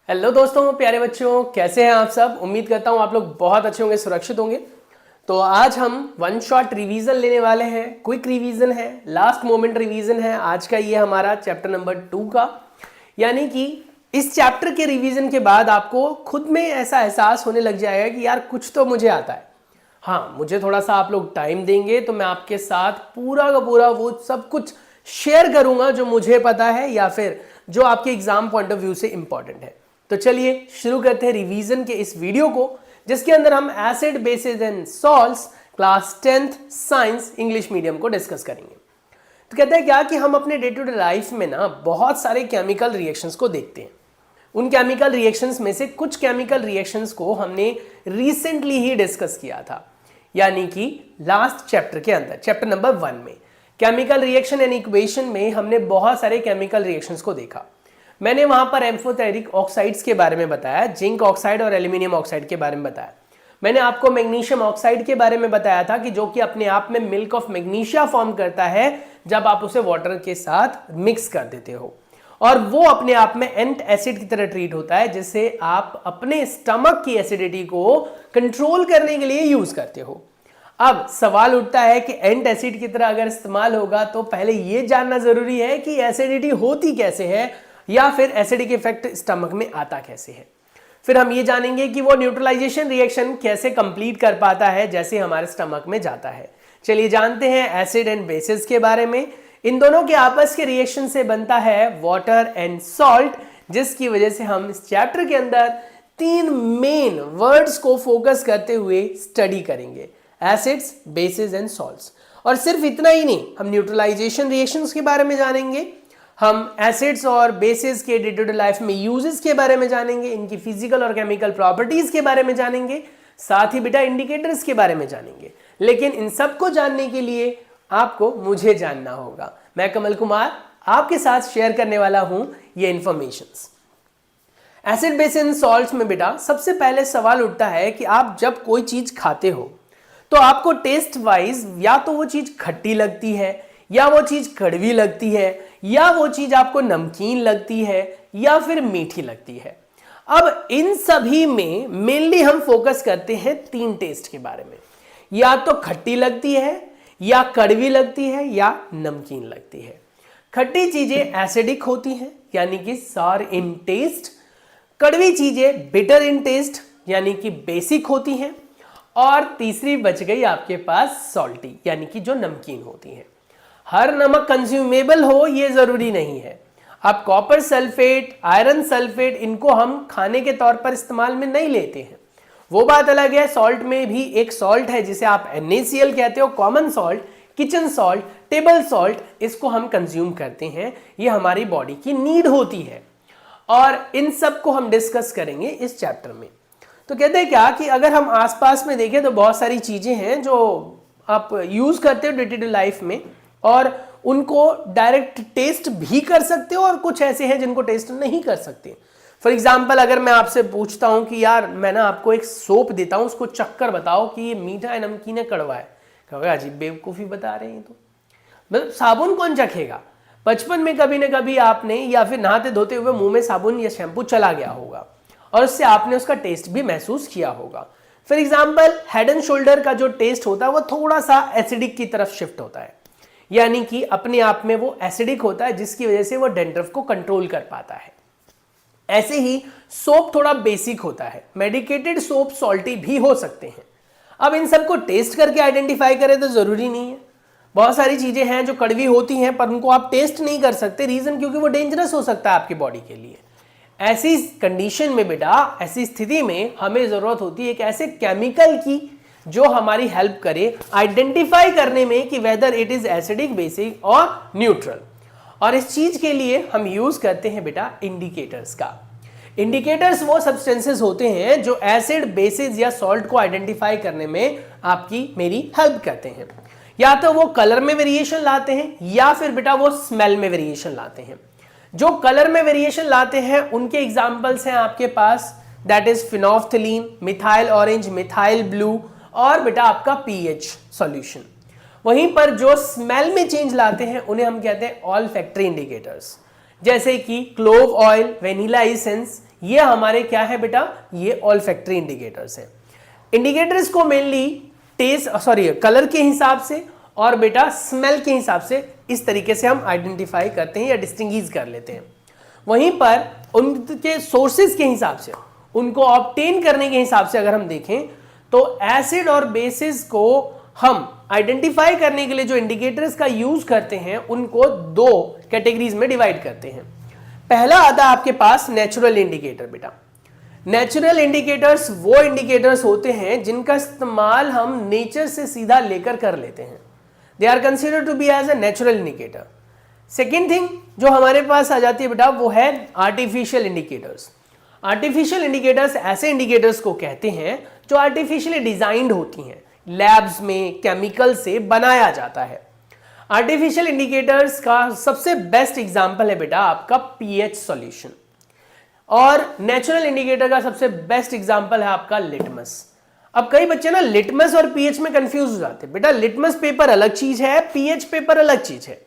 Hello दोस्तों, प्यारे बच्चों, कैसे हैं आप सब। उम्मीद करता हूं आप लोग बहुत अच्छे होंगे, सुरक्षित होंगे। तो आज हम वन शॉट रिवीजन लेने वाले हैं। क्विक रिवीजन है, लास्ट मोमेंट रिवीजन है। आज का ये हमारा चैप्टर नंबर 2 का, यानी कि इस चैप्टर के रिवीजन के बाद आपको खुद में ऐसा एहसास होने लग जाएगा कि यार कुछ तो मुझे आता है। हाँ, मुझे थोड़ा सा आप लोग टाइम देंगे तो मैं आपके साथ पूरा का पूरा वो सब कुछ शेयर करूंगा जो मुझे पता है या फिर जो आपके एग्जाम पॉइंट ऑफ व्यू से इंपॉर्टेंट है। तो चलिए शुरू करते हैं रिवीजन के इस वीडियो को, जिसके अंदर हम acid basis and salts class 10th science English medium को डिस्कस करेंगे। तो कहते हैं क्या कि हम अपने डे टू डे लाइफ में ना बहुत सारे केमिकल रिएक्शंस को देखते हैं। उन केमिकल रिएक्शंस में से कुछ केमिकल रिएक्शंस को हमने रिसेंटली ही डिस्कस किया था, यानी कि लास्ट चैप्टर के अंदर, चैप्टर नंबर 1 में केमिकल रिएक्शन एंड इक्वेशन में हमने बहुत सारे केमिकल रिएक्शंस को देखा। मैंने वहां पर एम्फोटेरिक ऑक्साइड्स के बारे में बताया, जिंक ऑक्साइड और एल्यूमिनियम ऑक्साइड के बारे में बताया। मैंने आपको मैग्नीशियम ऑक्साइड के बारे में बताया था कि जो कि अपने आप में मिल्क ऑफ मैग्नीशिया फॉर्म करता है जब आप उसे वाटर के साथ मिक्स कर देते हो, और वो अपने आप में एंट एसिड की तरह ट्रीट होता है, जिससे आप अपने स्टमक की एसिडिटी को कंट्रोल करने के लिए यूज करते हो। अब सवाल उठता है कि एंट एसिड की तरह अगर इस्तेमाल होगा तो पहले यह जानना जरूरी है कि एसिडिटी होती कैसे है, या फिर एसिडिक इफेक्ट स्टमक में आता कैसे है। फिर हम ये जानेंगे कि वो न्यूट्रलाइजेशन रिएक्शन कैसे कंप्लीट कर पाता है जैसे हमारे स्टमक में जाता है। चलिए जानते हैं एसिड एंड बेसिस के बारे में। इन दोनों के आपस के रिएक्शन से बनता है वाटर एंड सॉल्ट, जिसकी वजह से हम इस चैप्टर के अंदर 3 मेन वर्ड्स को फोकस करते हुए स्टडी करेंगे, एसिड्स, बेसिस एंड सॉल्ट्स। और सिर्फ इतना ही नहीं, हम न्यूट्रलाइजेशन रिएक्शंस के बारे में जानेंगे, हम एसिड्स और बेसिस के डे टू डे लाइफ में यूजेस के बारे में जानेंगे, इनकी फिजिकल और केमिकल प्रॉपर्टीज के बारे में जानेंगे, साथ ही बेटा इंडिकेटर्स के बारे में जानेंगे। लेकिन इन सबको जानने के लिए आपको मुझे जानना होगा। मैं कमल कुमार आपके साथ शेयर करने वाला हूं ये informations. Acid, basis and salts में बेटा सबसे पहले सवाल उठता है कि आप जब कोई चीज खाते हो तो आपको टेस्ट वाइज या तो वो चीज खट्टी लगती है, या वो चीज कड़वी लगती है, या वो चीज आपको नमकीन लगती है, या फिर मीठी लगती है। अब इन सभी में मेनली हम फोकस करते हैं 3 टेस्ट के बारे में, या तो खट्टी लगती है, या कड़वी लगती है, या नमकीन लगती है। खट्टी चीजें एसिडिक होती हैं, यानी कि सॉर इन टेस्ट। कड़वी चीजें बिटर इन टेस्ट, यानी कि बेसिक होती हैं। और तीसरी बच गई आपके पास सॉल्टी, यानी कि जो नमकीन होती है। हर नमक कंज्यूमेबल हो ये जरूरी नहीं है। आप कॉपर सल्फेट, आयरन सल्फेट, इनको हम खाने के तौर पर इस्तेमाल में नहीं लेते हैं, वो बात अलग है। सॉल्ट में भी एक सॉल्ट है जिसे आप NaCl कहते हो, common salt, kitchen salt, table salt, इसको हम कंज्यूम करते हैं, ये हमारी बॉडी की नीड होती है। और इन सब को हम डिस्कस करेंगे इस चैप्टर में। तो कहते हैं क्या कि अगर हम आसपास में देखें तो बहुत सारी चीजें हैं जो आप यूज करते हो डे टू डे लाइफ में, और उनको डायरेक्ट टेस्ट भी कर सकते हो, और कुछ ऐसे हैं जिनको टेस्ट नहीं कर सकते। फॉर एग्जाम्पल, अगर मैं आपसे पूछता हूं कि यार मैं ना आपको एक सोप देता हूं, उसको चक्कर बताओ कि ये मीठा है, नमकीन है, कड़वा है, कहोगे अजीब बेवकूफ़ी बता रहे हैं। तो मतलब साबुन कौन चखेगा। बचपन में कभी ना कभी आपने या फिर नहाते धोते हुए मुंह में साबुन या शैम्पू चला गया होगा, और उससे आपने उसका टेस्ट भी महसूस किया होगा। For example, head and shoulder का जो टेस्ट होता है वो थोड़ा सा एसिडिक की तरफ शिफ्ट होता है, यानी कि अपने आप में वो एसिडिक होता है, जिसकी वजह से वो डेंड्रफ को कंट्रोल कर पाता है। ऐसे ही सोप थोड़ा बेसिक होता है, मेडिकेटेड सोप सॉल्टी भी हो सकते हैं। अब इन सबको टेस्ट करके आइडेंटिफाई करें तो जरूरी नहीं है। बहुत सारी चीजें हैं जो कड़वी होती हैं पर उनको आप टेस्ट नहीं कर सकते, रीजन क्योंकि वो डेंजरस हो सकता है आपकी बॉडी के लिए। ऐसी कंडीशन में बेटा, ऐसी स्थिति में हमें जरूरत होती है एक ऐसे केमिकल की जो हमारी हेल्प करे आइडेंटिफाई करने में कि whether it is acidic, basic और न्यूट्रल। और इस चीज के लिए हम यूज करते हैं बेटा इंडिकेटर्स का। इंडिकेटर्स वो सब्सटेंसेस होते हैं जो एसिड, बेसिस या सॉल्ट को आइडेंटिफाई करने में आपकी मेरी हेल्प करते हैं। या तो वो कलर में वेरिएशन लाते हैं, या फिर बेटा वो स्मेल में वेरिएशन लाते हैं। जो कलर में वेरिएशन लाते हैं उनके एग्जाम्पल्स हैं आपके पास, that is phenolphthalein, methyl orange, methyl blue, और बेटा आपका पीएच सॉल्यूशन। वहीं पर जो स्मेल में चेंज लाते हैं उन्हें हम कहते हैं ऑल्फैक्टरी इंडिकेटर्स, जैसे कि क्लोव ऑयल, वेनिला एसेंस, ये हमारे क्या है बेटा, ये ऑल्फैक्टरी इंडिकेटर्स हैं। इंडिकेटर्स को मेनली कलर के हिसाब से और बेटा स्मेल के हिसाब से इस तरीके से हम आइडेंटिफाई करते हैं या डिस्टिंग्विश कर लेते हैं। वहीं पर उनके सोर्सेज के हिसाब से, उनको ऑब्टेन करने के हिसाब से अगर हम देखें तो एसिड और बेसिस को हम आइडेंटिफाई करने के लिए जो इंडिकेटर्स का यूज करते हैं उनको दो कैटेगरीज में डिवाइड करते हैं। पहला आता है आपके पास नेचुरल इंडिकेटर। बेटा नेचुरल इंडिकेटर्स वो इंडिकेटर्स होते हैं जिनका इस्तेमाल हम नेचर से सीधा लेकर कर लेते हैं। They are considered to be as a natural indicator. Second thing जो हमारे पास आ जाती है बेटा वो है आर्टिफिशियल इंडिकेटर्स। आर्टिफिशियल इंडिकेटर्स ऐसे इंडिकेटर्स को कहते हैं जो आर्टिफिशियली डिजाइंड होती हैं, लैब्स में केमिकल से बनाया जाता है। आर्टिफिशियल इंडिकेटर्स का सबसे बेस्ट एग्जांपल है बेटा आपका पीएच सॉल्यूशन, और नेचुरल इंडिकेटर का सबसे बेस्ट एग्जांपल है आपका लिटमस। अब कई बच्चे ना लिटमस और पीएच में कंफ्यूज हो जाते हैं। बेटा लिटमस पेपर अलग चीज है, पीएच पेपर अलग चीज है।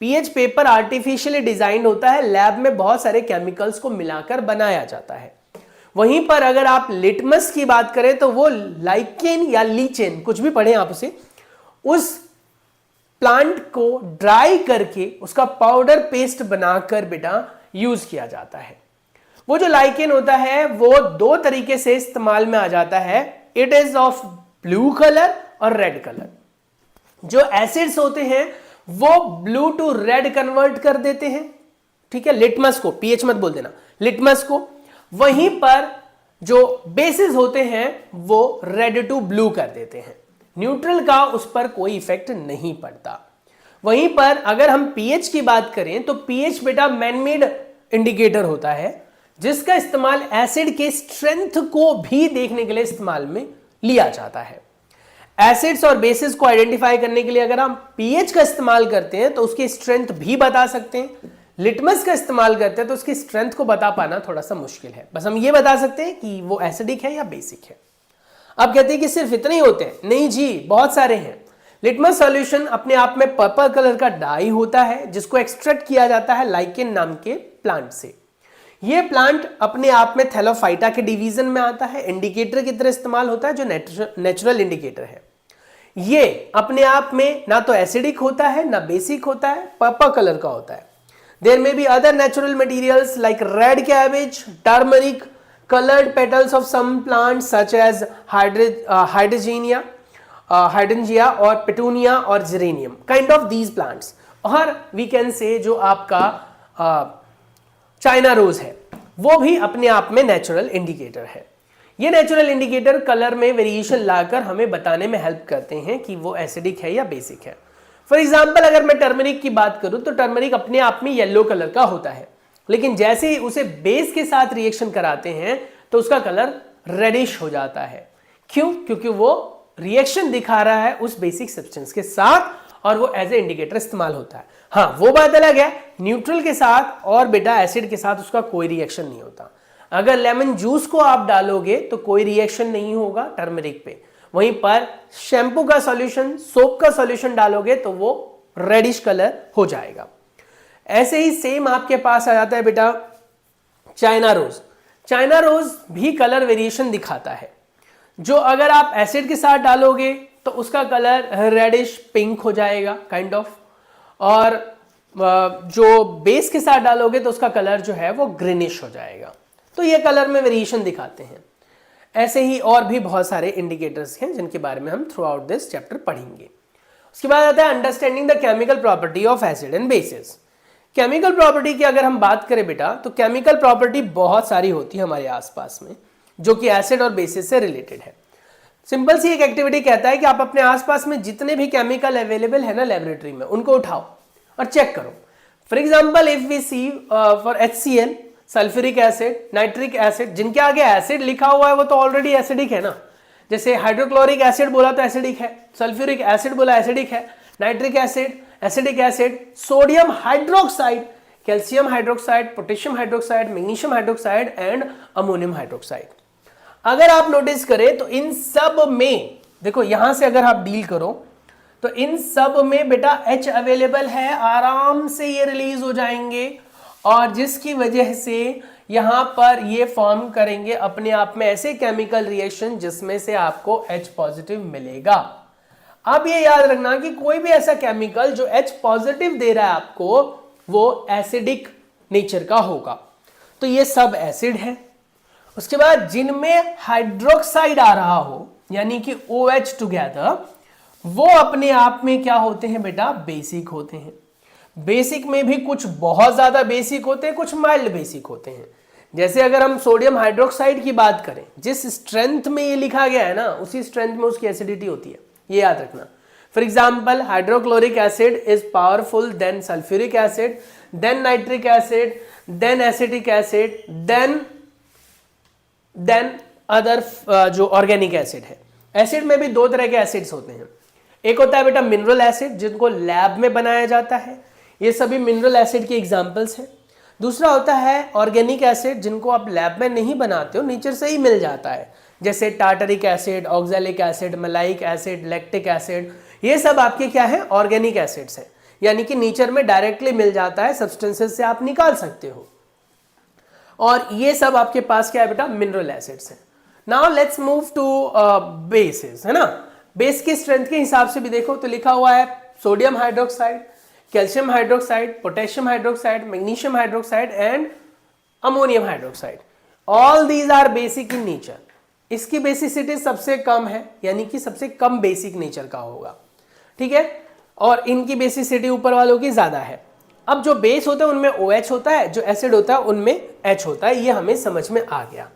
पीएच पेपर आर्टिफिशियली डिजाइन होता है, लैब में बहुत सारे केमिकल्स को मिलाकर बनाया जाता है। वहीं पर अगर आप लिटमस की बात करें तो वो लाइकेन या लीचेन, कुछ भी पढ़े आप उसे, उस प्लांट को ड्राई करके उसका पाउडर पेस्ट बनाकर बेटा यूज किया जाता है। वो जो लाइकेन होता है वो दो तरीके से इस्तेमाल में आ जाता है, it is of blue colour और रेड कलर। जो एसिड्स होते हैं वो ब्लू टू रेड कन्वर्ट कर देते हैं, ठीक है, लिटमस को, पीएच मत बोल देना, लिटमस को। वहीं पर जो बेसिस होते हैं वो रेड टू ब्लू कर देते हैं। न्यूट्रल का उस पर कोई इफेक्ट नहीं पड़ता। वहीं पर अगर हम पीएच की बात करें तो पीएच बेटा मैनमेड इंडिकेटर होता है जिसका इस्तेमाल एसिड के स्ट्रेंथ को भी देखने के लिए इस्तेमाल में लिया जाता है। एसिड्स और बेसिस को आइडेंटिफाई करने के लिए अगर हम पीएच का इस्तेमाल करते हैं तो उसकी स्ट्रेंथ भी बता सकते हैं। लिटमस का इस्तेमाल करते हैं तो उसकी स्ट्रेंथ को बता पाना थोड़ा सा मुश्किल है, बस हम ये बता सकते हैं कि वो एसिडिक है या बेसिक है। अब कहते हैं कि सिर्फ इतने ही होते हैं, नहीं जी, बहुत सारे हैं। लिटमस सॉल्यूशन अपने आप में पर्पल कलर का डाई होता है जिसको एक्सट्रैक्ट किया जाता है लाइकेन नाम के प्लांट से। ये प्लांट अपने आप में थैलोफाइटा के डिवीजन में आता है, इंडिकेटर की तरह इस्तेमाल होता है जो नेचुरल इंडिकेटर है। ये अपने आप में ना तो एसिडिक होता है ना बेसिक होता है, पर्पल कलर का होता है। There may be other natural materials like red cabbage, turmeric, colored petals of some plants such as hydrangea or petunia or geranium, kind of these plants. और we can say जो आपका China rose है वो भी अपने आप में natural indicator है। ये नेचुरल इंडिकेटर कलर में वेरिएशन लाकर हमें बताने में हेल्प करते हैं कि वो एसिडिक है या बेसिक है। फॉर एग्जाम्पल अगर मैं टर्मरिक की बात करूं तो टर्मरिक अपने आप में येलो कलर का होता है, लेकिन जैसे ही उसे बेस के साथ रिएक्शन कराते हैं तो उसका कलर रेडिश हो जाता है। क्यों? क्योंकि वो रिएक्शन दिखा रहा है उस बेसिक सब्सटेंस के साथ और वो एज ए इंडिकेटर इस्तेमाल होता है। हाँ, वो बात अलग है, न्यूट्रल के साथ और बेटा एसिड के साथ उसका कोई रिएक्शन नहीं होता। अगर लेमन जूस को आप डालोगे तो कोई रिएक्शन नहीं होगा टर्मरिक पे, वहीं पर शैम्पू का सॉल्यूशन, सोप का सॉल्यूशन डालोगे तो वो रेडिश कलर हो जाएगा। ऐसे ही सेम आपके पास आ जाता है बेटा चाइना रोज। चाइना रोज भी कलर वेरिएशन दिखाता है, जो अगर आप एसिड के साथ डालोगे तो उसका कलर रेडिश पिंक हो जाएगा काइंड ऑफ, और जो बेस के साथ डालोगे तो उसका कलर जो है वो ग्रीनिश हो जाएगा। तो ये कलर में वेरिएशन दिखाते हैं। ऐसे ही और भी बहुत सारे इंडिकेटर्स हैं जिनके बारे में हम थ्रू आउट दिस चैप्टर पढ़ेंगे। उसके बाद आता है understanding the chemical property of acid and basis. Chemical property की अगर हम बात करें बेटा तो केमिकल प्रॉपर्टी बहुत सारी होती है हमारे आसपास में जो कि एसिड और बेसिस से रिलेटेड है। सिंपल सी एक एक्टिविटी कहता है कि आप अपने आसपास में जितने भी केमिकल अवेलेबल है ना लेबोरेटरी में उनको उठाओ और चेक करो। For example if we see for HCl, sulphuric acid, nitric acid, जिनके आगे एसिड लिखा हुआ है वो तो ऑलरेडी एसिडिक है ना। जैसे हाइड्रोक्लोरिक एसिड बोला तो एसिडिक है, सल्फ्यूरिक एसिड बोला एसिडिक है, nitric acid acidic acid, sodium hydroxide, calcium hydroxide, potassium hydroxide, magnesium hydroxide and ammonium hydroxide. अगर आप नोटिस करें तो इन सब में देखो, यहां से अगर आप डील करो तो इन सब में बेटा H अवेलेबल है, आराम से ये रिलीज हो जाएंगे और जिसकी वजह से यहां पर ये फॉर्म करेंगे अपने आप में ऐसे केमिकल रिएक्शन जिसमें से आपको H पॉजिटिव मिलेगा। अब ये याद रखना कि कोई भी ऐसा केमिकल जो H पॉजिटिव दे रहा है आपको वो एसिडिक नेचर का होगा। तो ये सब एसिड है। उसके बाद जिनमें हाइड्रोक्साइड आ रहा हो यानी कि OH टुगेदर, वो अपने आप में क्या होते हैं बेटा, बेसिक होते हैं। बेसिक में भी कुछ बहुत ज्यादा बेसिक होते हैं, कुछ माइल्ड बेसिक होते हैं। जैसे अगर हम सोडियम हाइड्रोक्साइड की बात करें, जिस स्ट्रेंथ में ये लिखा गया है ना, उसी स्ट्रेंथ में उसकी एसिडिटी होती है, ये याद रखना। For example, hydrochloric acid is powerful then sulphuric acid, then nitric acid, then acetic acid, then other जो ऑर्गेनिक एसिड है। एसिड में भी दो तरह के एसिड्स होते हैं। एक होता है बेटा मिनरल एसिड, जिनको लैब में बनाया जाता है, ये सभी मिनरल एसिड के एग्जांपल्स हैं। दूसरा होता है ऑर्गेनिक एसिड, जिनको आप लैब में नहीं बनाते हो, नेचर से ही मिल जाता है, जैसे tartaric acid, oxalic acid, malic acid, lactic acid. ये सब आपके क्या है, ऑर्गेनिक एसिड्स हैं, यानी कि नेचर में डायरेक्टली मिल जाता है, सब्सटेंसेस से आप निकाल सकते हो। और ये सब आपके पास क्या है बेटा, मिनरल एसिड्स हैं। Now let's move to bases, है ना। बेस की स्ट्रेंथ के हिसाब से भी देखो तो लिखा हुआ है sodium hydroxide, calcium hydroxide, potassium hydroxide, magnesium hydroxide and ammonium hydroxide. All these are basic in nature. इसकी बेसिसिटी सबसे कम है, यानी कि सबसे कम बेसिक नेचर का होगा, ठीक है, और इनकी बेसिसिटी ऊपर वालों की ज्यादा है। अब जो बेस होता है उनमें OH होता है, जो एसिड होता है उनमें H होता है। ये हमें समझ में आ गया।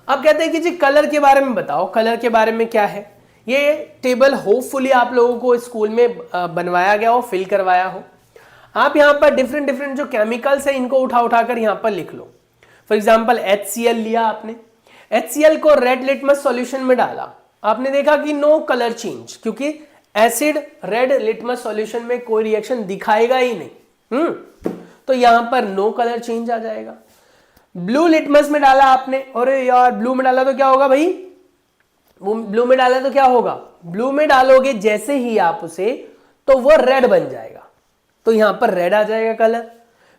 अब कहते हैं कि जी कलर के बारे में बताओ, कलर के बारे में क्या है। ये टेबल होपफुली आप लोगों को स्कूल में बनवाया गया हो, फिल करवाया हो। आप यहाँ पर डिफरेंट डिफरेंट जो केमिकल्स हैं इनको उठा उठाकर यहाँ पर लिख लो। फॉर एग्जाम्पल HCl लिया आपने, HCl को रेड लिटमस सॉल्यूशन में डाला, आपने देखा कि नो कलर चेंज, क्योंकि एसिड रेड लिटमस सॉल्यूशन में कोई रिएक्शन दिखाएगा ही नहीं। तो यहां पर नो कलर चेंज आ जाएगा। ब्लू लिटमस में डाला आपने, अरे यार ब्लू में डाला तो क्या होगा भाई, ब्लू में डाला तो क्या होगा, ब्लू में डालोगे जैसे ही आप उसे तो वो रेड बन जाएगा, तो यहां पर रेड आ जाएगा कलर।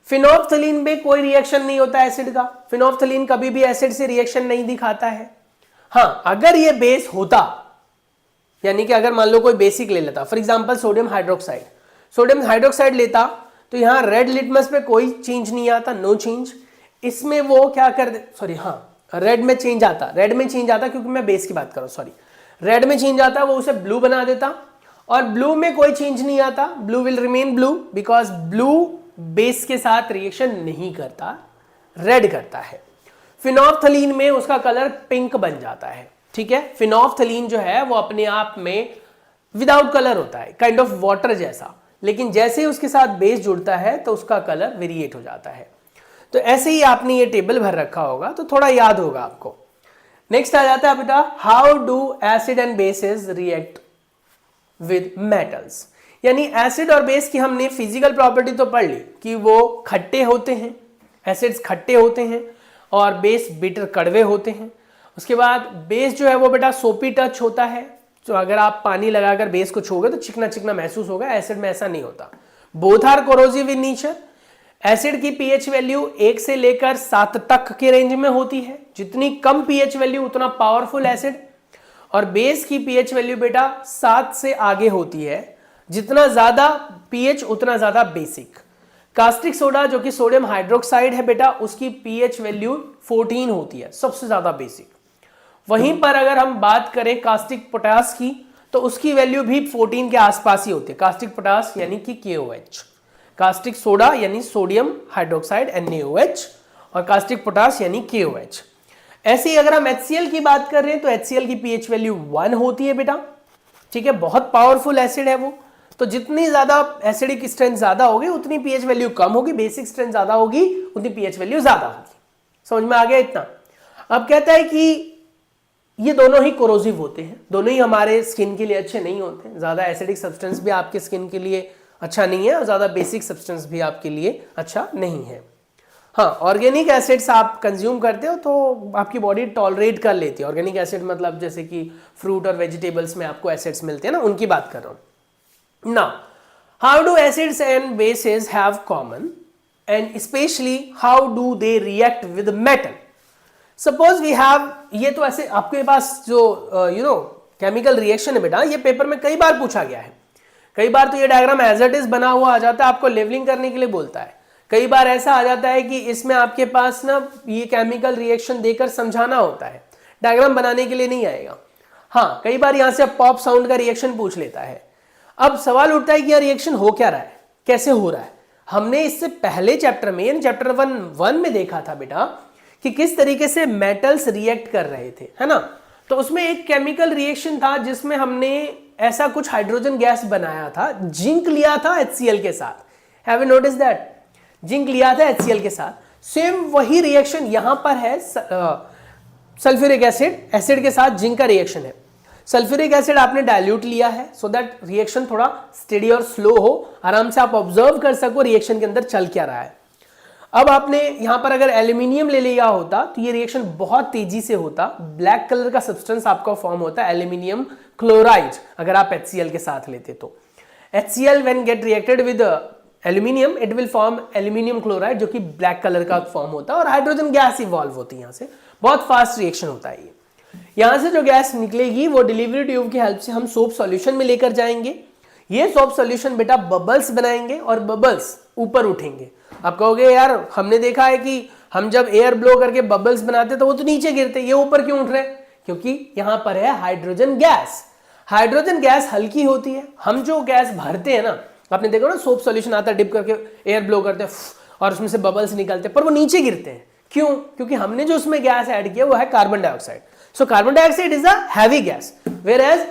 फिनोल्फ्थलीन में कोई रिएक्शन नहीं होता एसिड का, फिनोल्फ्थलीन कभी भी एसिड से रिएक्शन नहीं दिखाता है। हाँ, अगर ये बेस होता, यानी कि अगर मान लो कोई बेसिक ले लेता, for example sodium hydroxide, sodium hydroxide लेता तो यहां रेड लिटमस पे कोई चेंज नहीं आता, नो चेंज। इसमें वो क्या कर दे, सॉरी हाँ, रेड में चेंज आता, रेड में चेंज आता, क्योंकि मैं बेस की बात कर रहा हूं, सॉरी, रेड में चेंज आता, वो उसे ब्लू बना देता, और ब्लू में कोई चेंज नहीं आता, blue will remain blue, because blue base के साथ रिएक्शन नहीं करता, रेड करता है। फिनोल्फ्थलीन में उसका कलर पिंक बन जाता है, ठीक है। फिनोल्फ्थलीन जो है वो अपने आप में विदाउट कलर होता है, काइंड ऑफ वाटर जैसा, लेकिन जैसे ही उसके साथ बेस जुड़ता है तो उसका कलर वेरिएट हो जाता है। तो ऐसे ही आपने ये टेबल भर रखा होगा तो थोड़ा याद होगा आपको। नेक्स्ट आ जाता है बेटा, how do acid and bases react with metals. यानी एसिड और बेस की हमने फिजिकल प्रॉपर्टी तो पढ़ ली कि वो खट्टे होते हैं, एसिड्स खट्टे होते हैं और बेस बिटर कड़वे होते हैं। उसके बाद बेस जो है वो बेटा सोपी टच होता है, तो अगर आप पानी लगाकर बेस को छूओगे तो चिकना चिकना महसूस होगा, एसिड में ऐसा नहीं होता। Both are corrosive in nature. Acid की पीएच वैल्यू 1 से लेकर 7 तक के रेंज में होती है, जितनी कम पीएच वैल्यू उतना पावरफुल एसिड, और बेस की पीएच वैल्यू बेटा 7 से आगे होती है, जितना ज्यादा पीएच उतना ज्यादा बेसिक। कास्टिक सोडा जो कि सोडियम हाइड्रोक्साइड है बेटा, उसकी पीएच वैल्यू 14 होती है, सबसे ज्यादा बेसिक। वहीं पर अगर हम बात करें कास्टिक पोटास की तो उसकी वैल्यू भी 14 के आसपास ही होती है। कास्टिक पोटास यानी कि KOH, कास्टिक सोडा यानी सोडियम हाइड्रोक्साइड NaOH, और कास्टिक पोटास यानी KOH। ऐसे ही अगर हम HCl की बात कर रहे हैं तो HCl की पीएच वैल्यू 1 होती है बेटा, ठीक है, बहुत पावरफुल एसिड है वो। तो जितनी ज्यादा एसिडिक स्ट्रेंथ ज्यादा होगी उतनी पीएच वैल्यू कम होगी, बेसिक स्ट्रेंथ ज्यादा होगी उतनी पीएच वैल्यू ज्यादा होगी। समझ में आ गया इतना। अब कहता है कि ये दोनों ही कोरोसिव होते हैं, दोनों ही हमारे स्किन के लिए अच्छे नहीं होते। ज्यादा एसिडिक सब्सटेंस भी आपके स्किन के लिए अच्छा नहीं है और ज्यादा बेसिक सब्सटेंस भी आपके लिए अच्छा नहीं है। हाँ, ऑर्गेनिक एसिड्स आप कंज्यूम करते हो तो आपकी बॉडी टॉलरेट कर लेती है। ऑर्गेनिक एसिड मतलब जैसे कि फ्रूट और वेजिटेबल्स में आपको एसिड्स मिलते हैं ना, उनकी बात कर रहा हूं। Now how do acids and bases have common. and especially how do they react with metal. Suppose we have, ये तो ऐसे आपके पास जो केमिकल रिएक्शन है बेटा, ये पेपर में कई बार पूछा गया है। कई बार तो ये डायग्राम एज इट इज बना हुआ आ जाता है, आपको लेवलिंग करने के लिए बोलता है। कई बार ऐसा आ जाता है कि इसमें आपके पास ना ये केमिकल रिएक्शन देकर समझाना होता है, डायग्राम बनाने के लिए नहीं आएगा। हाँ, कई बार यहां से पॉप साउंड का रिएक्शन पूछ लेता है। अब सवाल उठता है कि यह रिएक्शन हो क्या रहा है, कैसे हो रहा है। हमने इससे पहले चैप्टर में यानी चैप्टर 1 में देखा था बेटा कि किस तरीके से मेटल्स रिएक्ट कर रहे थे, है ना। तो उसमें एक केमिकल रिएक्शन था जिसमें हमने ऐसा कुछ हाइड्रोजन गैस बनाया था, जिंक लिया था HCl के साथ। Have you notice that? Zinc लिया था HCl के साथ। सेम वही रिएक्शन यहां पर है, सल्फ्यूरिक एसिड के साथ जिंक का रिएक्शन है। सल्फ्यूरिक एसिड आपने डाइल्यूट लिया है सो दैट रिएक्शन थोड़ा स्टेडी और स्लो हो, आराम से आप ऑब्जर्व कर सको रिएक्शन के अंदर चल क्या रहा है। अब आपने यहां पर अगर एल्यूमिनियम ले लिया होता तो ये रिएक्शन बहुत तेजी से होता, ब्लैक कलर का सब्सटेंस आपका फॉर्म होता है एल्यूमिनियम क्लोराइड, अगर आप HCl के साथ लेते तो। HCl when get reacted with aluminium it will form aluminium chloride, जो कि ब्लैक कलर का फॉर्म होता है और हाइड्रोजन गैस इवॉल्व होती है। यहां से बहुत फास्ट रिएक्शन होता है ये। यहां से जो गैस निकलेगी वो डिलीवरी ट्यूब की हेल्प से हम सोप सॉल्यूशन में लेकर जाएंगे। ये सोप सॉल्यूशन बेटा बबल्स बनाएंगे और बबल्स ऊपर उठेंगे। आप कहोगे यार हमने देखा है कि हम जब एयर ब्लो करके बबल्स बनाते तो वो तो नीचे गिरते, ये ऊपर क्यों उठ रहे? क्योंकि यहां पर है हाइड्रोजन गैस। हाइड्रोजन गैस हल्की होती है। हम जो गैस भरते हैं ना, आपने देखा ना सोप सॉल्यूशन आता है, डिप करके एयर ब्लो करते हैं और उसमें से बबल्स निकलते हैं, पर वो नीचे गिरते हैं। क्यों? क्योंकि हमने जो उसमें गैस ऐड किया वो है carbon dioxide. So carbon dioxide is a heavy gas, where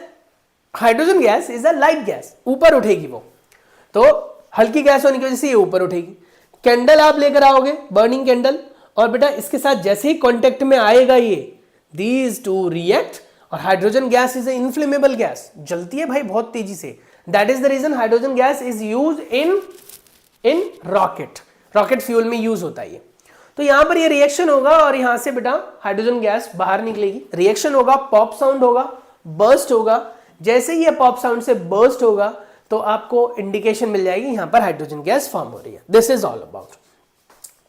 hydrogen gas is a light gas, ऊपर उठेगी वो। तो हल्की गैस होने की वजह से ये ऊपर उठेगी। कैंडल आप लेकर आओगे, बर्निंग कैंडल, और बेटा इसके साथ जैसे ही कांटेक्ट में आएगा ये दीज टू रिएक्ट, और hydrogen gas is inflammable gas, जलती है भाई बहुत तेजी से। That is the reason hydrogen gas is use in rocket fuel में यूज होता है ये। तो यहां पर ये रिएक्शन होगा और यहां से बेटा हाइड्रोजन गैस बाहर निकलेगी, रिएक्शन होगा, पॉप साउंड होगा, बर्स्ट होगा। जैसे ही ये पॉप साउंड से बर्स्ट होगा तो आपको इंडिकेशन मिल जाएगी यहां पर हाइड्रोजन गैस फॉर्म हो रही है। This is all about.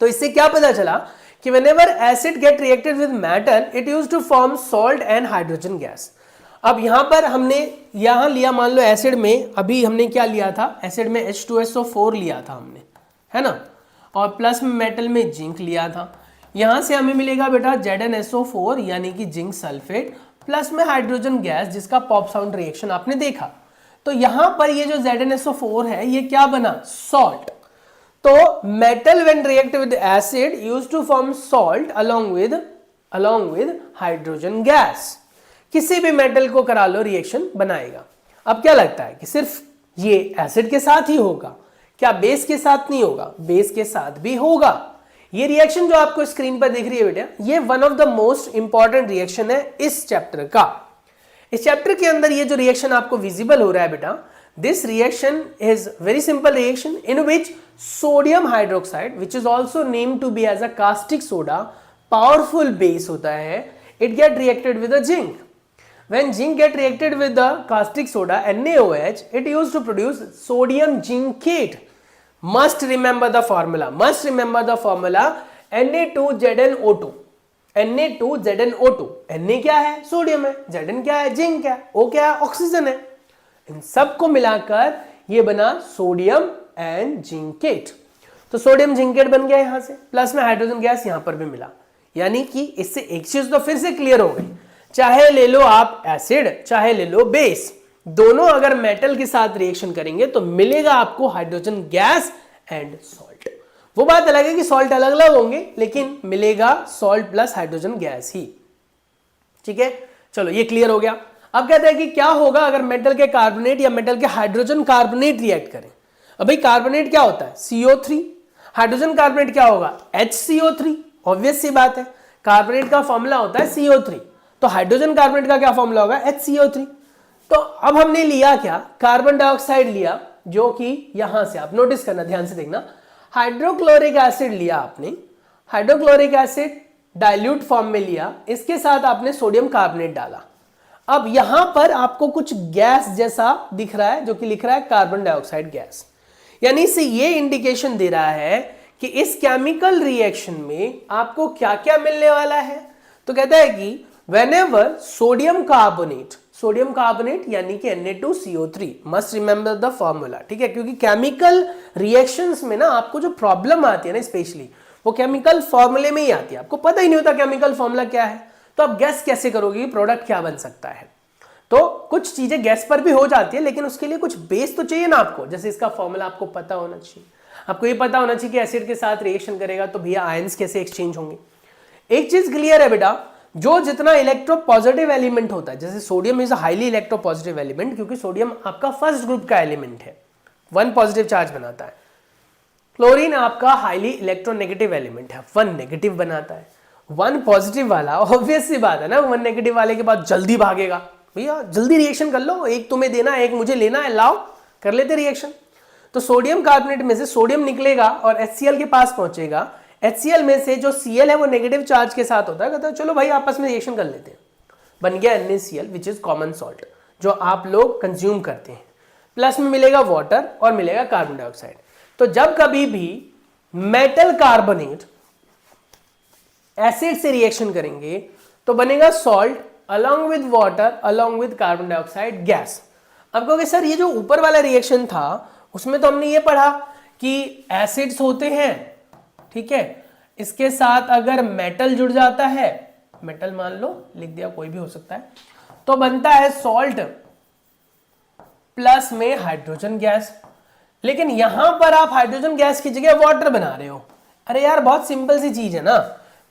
तो इससे क्या पता चला कि whenever acid get reacted with metal it used to form salt and hydrogen gas. अब यहां पर हमने यहां लिया, मान लो एसिड में अभी हमने क्या लिया था, एसिड में H2SO4 लिया था हमने, है ना, और प्लस में मेटल में जिंक लिया था। यहां से हमें मिलेगा बेटा ZnSO4 यानी कि जिंक सल्फेट, प्लस में हाइड्रोजन गैस जिसका पॉप साउंड रिएक्शन आपने देखा। तो यहां पर ये जो ZnSO4 है ये क्या बना, सॉल्ट। तो metal when react with acid used to form salt along with hydrogen gas. किसी भी मेटल को करा लो रिएक्शन बनाएगा। अब क्या लगता है कि सिर्फ ये एसिड के साथ ही होगा क्या? बेस के साथ नहीं होगा, बेस के साथ भी होगा। ये रिएक्शन जो आपको स्क्रीन पर दिख रही है बेटा, ये one of the most important reaction है इस चैप्टर का। इस चैप्टर के अंदर ये जो रिएक्शन आपको विजिबल हो रहा है बेटा, this reaction is very simple reaction in which sodium hydroxide which is also named to be as a caustic soda, powerful base होता है, it get reacted with a zinc. When zinc get reacted with the caustic soda NaOH, it used to produce sodium zincate. Must remember the formula. Must remember the formula Na2ZnO2. Na2ZnO2. Na क्या है? Sodium है। Zn क्या है? Zinc है। O क्या है? Oxygen है। इन सबको मिलाकर ये बना सोडियम एंड जिंकेट। तो सोडियम जिंकेट बन गया यहां से, प्लस में हाइड्रोजन गैस यहां पर भी मिला। यानी कि इससे एक चीज तो फिर से क्लियर हो गई, चाहे ले लो आप एसिड चाहे ले लो बेस, दोनों अगर मेटल के साथ रिएक्शन करेंगे तो मिलेगा आपको हाइड्रोजन गैस एंड सॉल्ट। वो बात अलग है कि सॉल्ट अलग अलग होंगे, लेकिन मिलेगा सॉल्ट प्लस हाइड्रोजन गैस ही। ठीक है, चलो ये क्लियर हो गया। अब कहते हैं कि क्या होगा अगर मेटल के कार्बोनेट या मेटल के हाइड्रोजन कार्बोनेट रिएक्ट करें। अब भाई कार्बोनेट क्या होता है? CO3। हाइड्रोजन कार्बोनेट क्या होगा? HCO3। ऑब्वियस सी बात है, कार्बोनेट का फॉर्मूला होता है CO3, तो हाइड्रोजन कार्बोनेट का क्या फॉर्मूला होगा? HCO3। तो अब हमने लिया क्या? कार्बन डाइऑक्साइड लिया, जो कि यहां से आप नोटिस करना, ध्यान से देखना, हाइड्रोक्लोरिक एसिड लिया आपने, हाइड्रोक्लोरिक एसिड डाइल्यूट फॉर्म में लिया, इसके साथ आपने सोडियम कार्बोनेट डाला। अब यहां पर आपको कुछ गैस जैसा दिख रहा है जो कि लिख रहा है कार्बन डाइऑक्साइड गैस। यानी से ये इंडिकेशन दे रहा है कि इस केमिकल रिएक्शन में आपको क्या क्या मिलने वाला है। तो कहता है कि व्हेनेवर सोडियम कार्बोनेट यानी कि Na2CO3, must remember the formula, ठीक है, क्योंकि केमिकल रिएक्शंस में ना आपको जो प्रॉब्लम आती है ना स्पेशली वो केमिकल फॉर्मूले में ही आती है। आपको पता ही नहीं होता केमिकल फॉर्मूला क्या है, तो आप गैस कैसे करोगे कि प्रोडक्ट क्या बन सकता है। तो कुछ चीजें गैस पर भी हो जाती है, लेकिन उसके लिए कुछ बेस तो चाहिए ना आपको। जैसे इसका फॉर्मूला आपको पता होना चाहिए, आपको ये पता होना चाहिए कि एसिड के साथ रिएक्शन करेगा तो भैया आयंस कैसे एक्सचेंज होंगे। एक चीज क्लियर है बेटा, जो जितना इलेक्ट्रोपॉजिटिव एलिमेंट होता है, जैसे sodium is a highly electropositive element, क्योंकि सोडियम आपका फर्स्ट ग्रुप का एलिमेंट है, 1 पॉजिटिव चार्ज बनाता है। क्लोरीन आपका हाईली इलेक्ट्रोनेगेटिव एलिमेंट है, 1 नेगेटिव बनाता है। 1 पॉजिटिव वाला ऑब्वियस सी बात है ना, 1 नेगेटिव वाले के बाद जल्दी भागेगा, भैया जल्दी रिएक्शन कर लो, एक तुम्हें देना है एक मुझे लेना है, लाओ कर लेते रिएक्शन। तो सोडियम कार्बोनेट में से सोडियम निकलेगा और HCl के पास पहुंचेगा। HCl में से जो Cl है वो नेगेटिव चार्ज के साथ होता है, कहता है चलो भाई आपस में रिएक्शन कर लेते हैं, बन गया NaCl which is common salt जो आप लोग कंज्यूम करते हैं। प्लस में मिलेगा वाटर और मिलेगा कार्बन डाइऑक्साइड। तो जब कभी भी मेटल कार्बोनेट एसिड से रिएक्शन करेंगे तो बनेगा salt along with water along with carbon dioxide gas. अब कहोगे सर ये जो ऊपर वाला रिएक्शन था उसमें तो हमने ये पढ़ा कि एसिड्स होते हैं, ठीक है, इसके साथ अगर मेटल जुड़ जाता है, मेटल मान लो लिख दिया, कोई भी हो सकता है, तो बनता है सॉल्ट प्लस में हाइड्रोजन गैस। लेकिन यहां पर आप हाइड्रोजन गैस की जगह वाटर बना रहे हो। अरे यार बहुत सिंपल सी चीज है ना,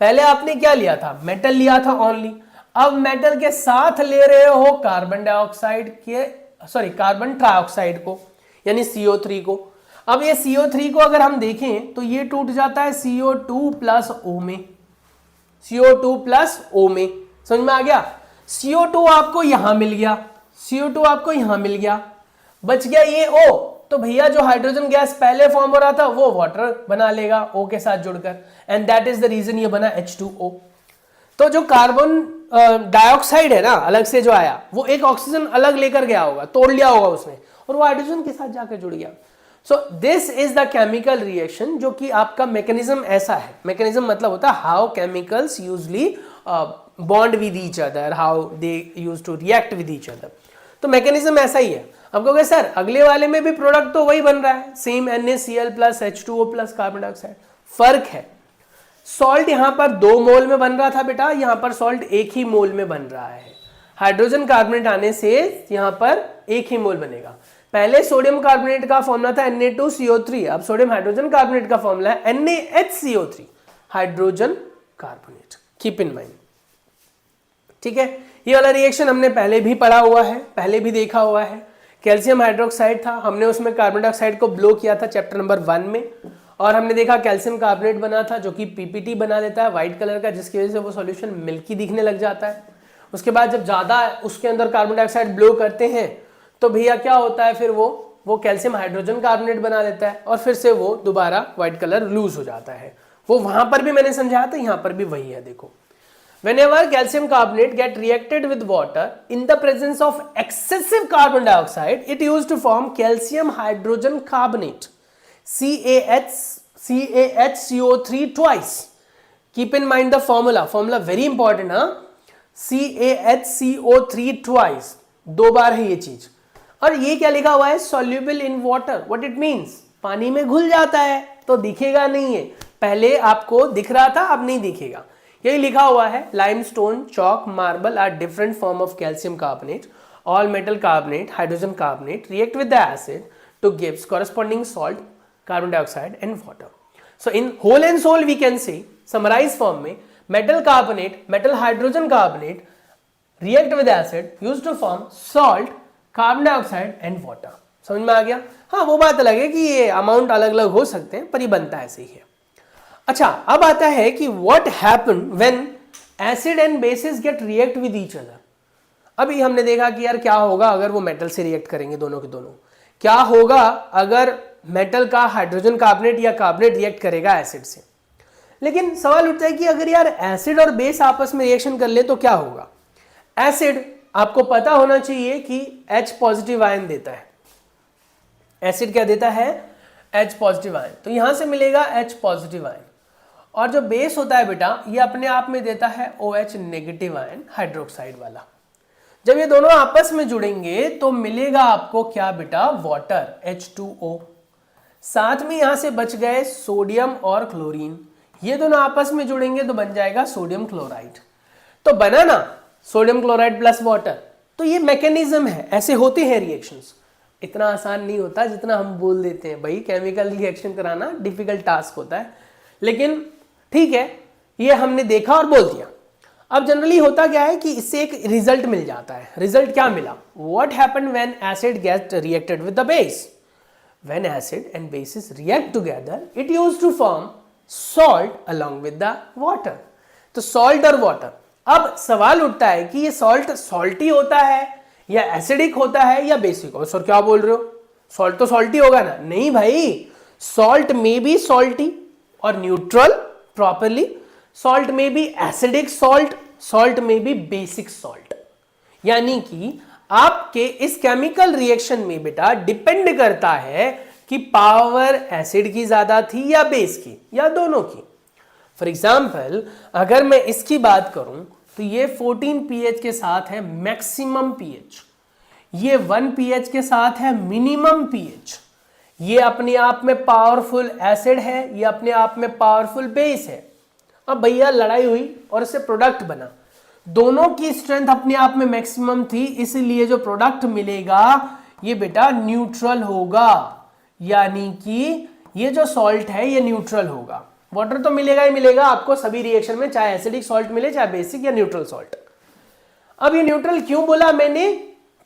पहले आपने क्या लिया था, मेटल लिया था ओनली, अब मेटल के साथ ले रहे हो कार्बन डाइऑक्साइड के, सॉरी कार्बन ट्राइऑक्साइड को, यानी CO3 को। अब ये CO3 को अगर हम देखें तो ये टूट जाता है CO2 प्लस O में, CO2 प्लस O में, समझ में आ गया। CO2 आपको यहां मिल गया, CO2 आपको यहां मिल गया, बच गया ये O। तो भैया जो हाइड्रोजन गैस पहले फॉर्म हो रहा था वो वाटर बना लेगा O के साथ जुड़कर, and that is the reason ये बना H2O। तो जो कार्बन डाइऑक्साइड है ना अलग से जो आया, वो एक ऑक्सीजन अलग लेकर गया होगा, तोड़ लिया होगा उसने, और वो हाइड्रोजन के साथ जाकर जुड़ गया। So this is the chemical reaction, जो कि आपका मैकेनिज्म ऐसा है। मैकेनिज्म मतलब होता है how chemicals usually bond with each other, how they use to react with each other. तो मैकेनिज्म ऐसा ही है। अब कहोगे सर अगले वाले में भी प्रोडक्ट तो वही बन रहा है, same NaCl plus H2O plus carbon dioxide. फर्क है, सॉल्ट यहां पर 2 मोल में बन रहा था बेटा, यहां पर सॉल्ट 1 ही मोल में बन रहा है। हाइड्रोजन कार्बोनेट आने से यहां पर 1 ही मोल बनेगा। पहले सोडियम कार्बोनेट का फॉर्मूला था Na2CO3, अब सोडियम हाइड्रोजन कार्बोनेट का फॉर्मूला है NaHCO3, hydrogen carbonate. Keep in mind, ठीक है। ये वाला रिएक्शन हमने पहले भी पढ़ा हुआ है, पहले भी देखा हुआ है। कैल्शियम हाइड्रोक्साइड था, हमने उसमें कार्बन डाइऑक्साइड को ब्लो किया था चैप्टर नंबर 1 में, और हमने देखा कैल्शियम कार्बोनेट बना था जो कि PPT बना देता है व्हाइट कलर का, जिसकी वजह से वो सॉल्यूशन मिल्की दिखने लग जाता है। उसके बाद जब ज्यादा उसके अंदर कार्बन डाइऑक्साइड ब्लो करते हैं तो भैया क्या होता है, फिर वो कैल्शियम हाइड्रोजन कार्बोनेट बना देता है, और फिर से वो दोबारा व्हाइट कलर लूज हो जाता है। वो वहां पर भी मैंने समझाया था, यहाँ पर भी वही है। देखो, whenever calcium carbonate get reacted with water in the presence of excessive carbon dioxide, it used to form calcium hydrogen carbonate, CaHCO3 twice. Keep in mind the formula very important, huh? CaHCO3 twice, 2 बार है ये चीज। और ये क्या लिखा हुआ है, soluble in water, what it means, पानी में घुल जाता है तो दिखेगा नहीं है, पहले आपको दिख रहा था अब नहीं दिखेगा। यही लिखा हुआ है, limestone, chalk, marble are different form of calcium carbonate, all metal carbonate, hydrogen carbonate react with the acid to gives corresponding salt, carbon dioxide and water. So in whole and sole we can say summarise form में, metal carbonate, metal hydrogen carbonate react with acid used to form salt, carbon dioxide and water. समझ में आ गया। हाँ, वो बात अलग है कि ये अमाउंट अलग अलग हो सकते हैं, पर ये बनता ऐसे ही है। अच्छा, अब आता है कि what happen when acid and bases get react with each other. अभी हमने देखा कि यार क्या होगा अगर वो मेटल से रिएक्ट करेंगे, दोनों के दोनों। क्या होगा अगर मेटल का हाइड्रोजन कार्बोनेट या कार्बोनेट रिएक्ट करेगा एसिड से। लेकिन सवाल उठता है कि अगर यार एसिड और बेस आपस में रिएक्शन कर ले तो क्या होगा। एसिड, आपको पता होना चाहिए कि H पॉजिटिव आयन देता है। एसिड क्या देता है, H पॉजिटिव आयन, तो यहां से मिलेगा H पॉजिटिव आयन। और जो बेस होता है बेटा ये अपने आप में देता है OH नेगेटिव आयन हाइड्रोक्साइड वाला। जब ये दोनों आपस में जुड़ेंगे तो मिलेगा आपको क्या बेटा, वाटर H2O। साथ में यहां से बच गए सोडियम और क्लोरीन, ये दोनों आपस में जुड़ेंगे तो बन जाएगा सोडियम क्लोराइड। तो बना ना सोडियम क्लोराइड प्लस वाटर। तो ये मैकेनिज्म है, ऐसे होते हैं रिएक्शंस। इतना आसान नहीं होता जितना हम बोल देते हैं भाई, केमिकल रिएक्शन कराना डिफिकल्ट टास्क होता है, लेकिन ठीक है ये हमने देखा और बोल दिया। अब जनरली होता क्या है कि इससे एक रिजल्ट मिल जाता है। रिजल्ट क्या मिला, what happened when acid get reacted with the base. When acid and bases react together it used to form salt along with the water. तो सॉल्ट और वाटर, अब सवाल उठता है कि ये सॉल्ट सॉल्टी होता है या एसिडिक होता है या बेसिक हो। सर क्या बोल रहे हो, सॉल्ट तो सॉल्टी होगा ना। नहीं भाई, सॉल्ट में बी सॉल्टी और न्यूट्रल प्रॉपरली, सॉल्ट में बी एसिडिक सॉल्ट, सॉल्ट में बी बेसिक सॉल्ट। यानी कि आपके इस केमिकल रिएक्शन में बेटा डिपेंड करता है कि पावर एसिड की ज्यादा थी या बेस की या दोनों की। फॉर एग्जाम्पल अगर मैं इसकी बात करूं तो ये 14 pH के साथ है मैक्सिमम pH, ये 1 pH के साथ है मिनिमम pH। ये अपने आप में पावरफुल एसिड है, ये अपने आप में पावरफुल बेस है। अब भैया लड़ाई हुई और इससे प्रोडक्ट बना, दोनों की स्ट्रेंथ अपने आप में मैक्सिमम थी, इसलिए जो प्रोडक्ट मिलेगा ये बेटा न्यूट्रल होगा। यानी कि ये जो सॉल्ट है ये न्यूट्रल होगा। वाटर तो मिलेगा ही मिलेगा आपको सभी रिएक्शन में, चाहे एसिडिक सॉल्ट मिले चाहे बेसिक या न्यूट्रल सॉल्ट। अब ये न्यूट्रल क्यों बोला मैंने,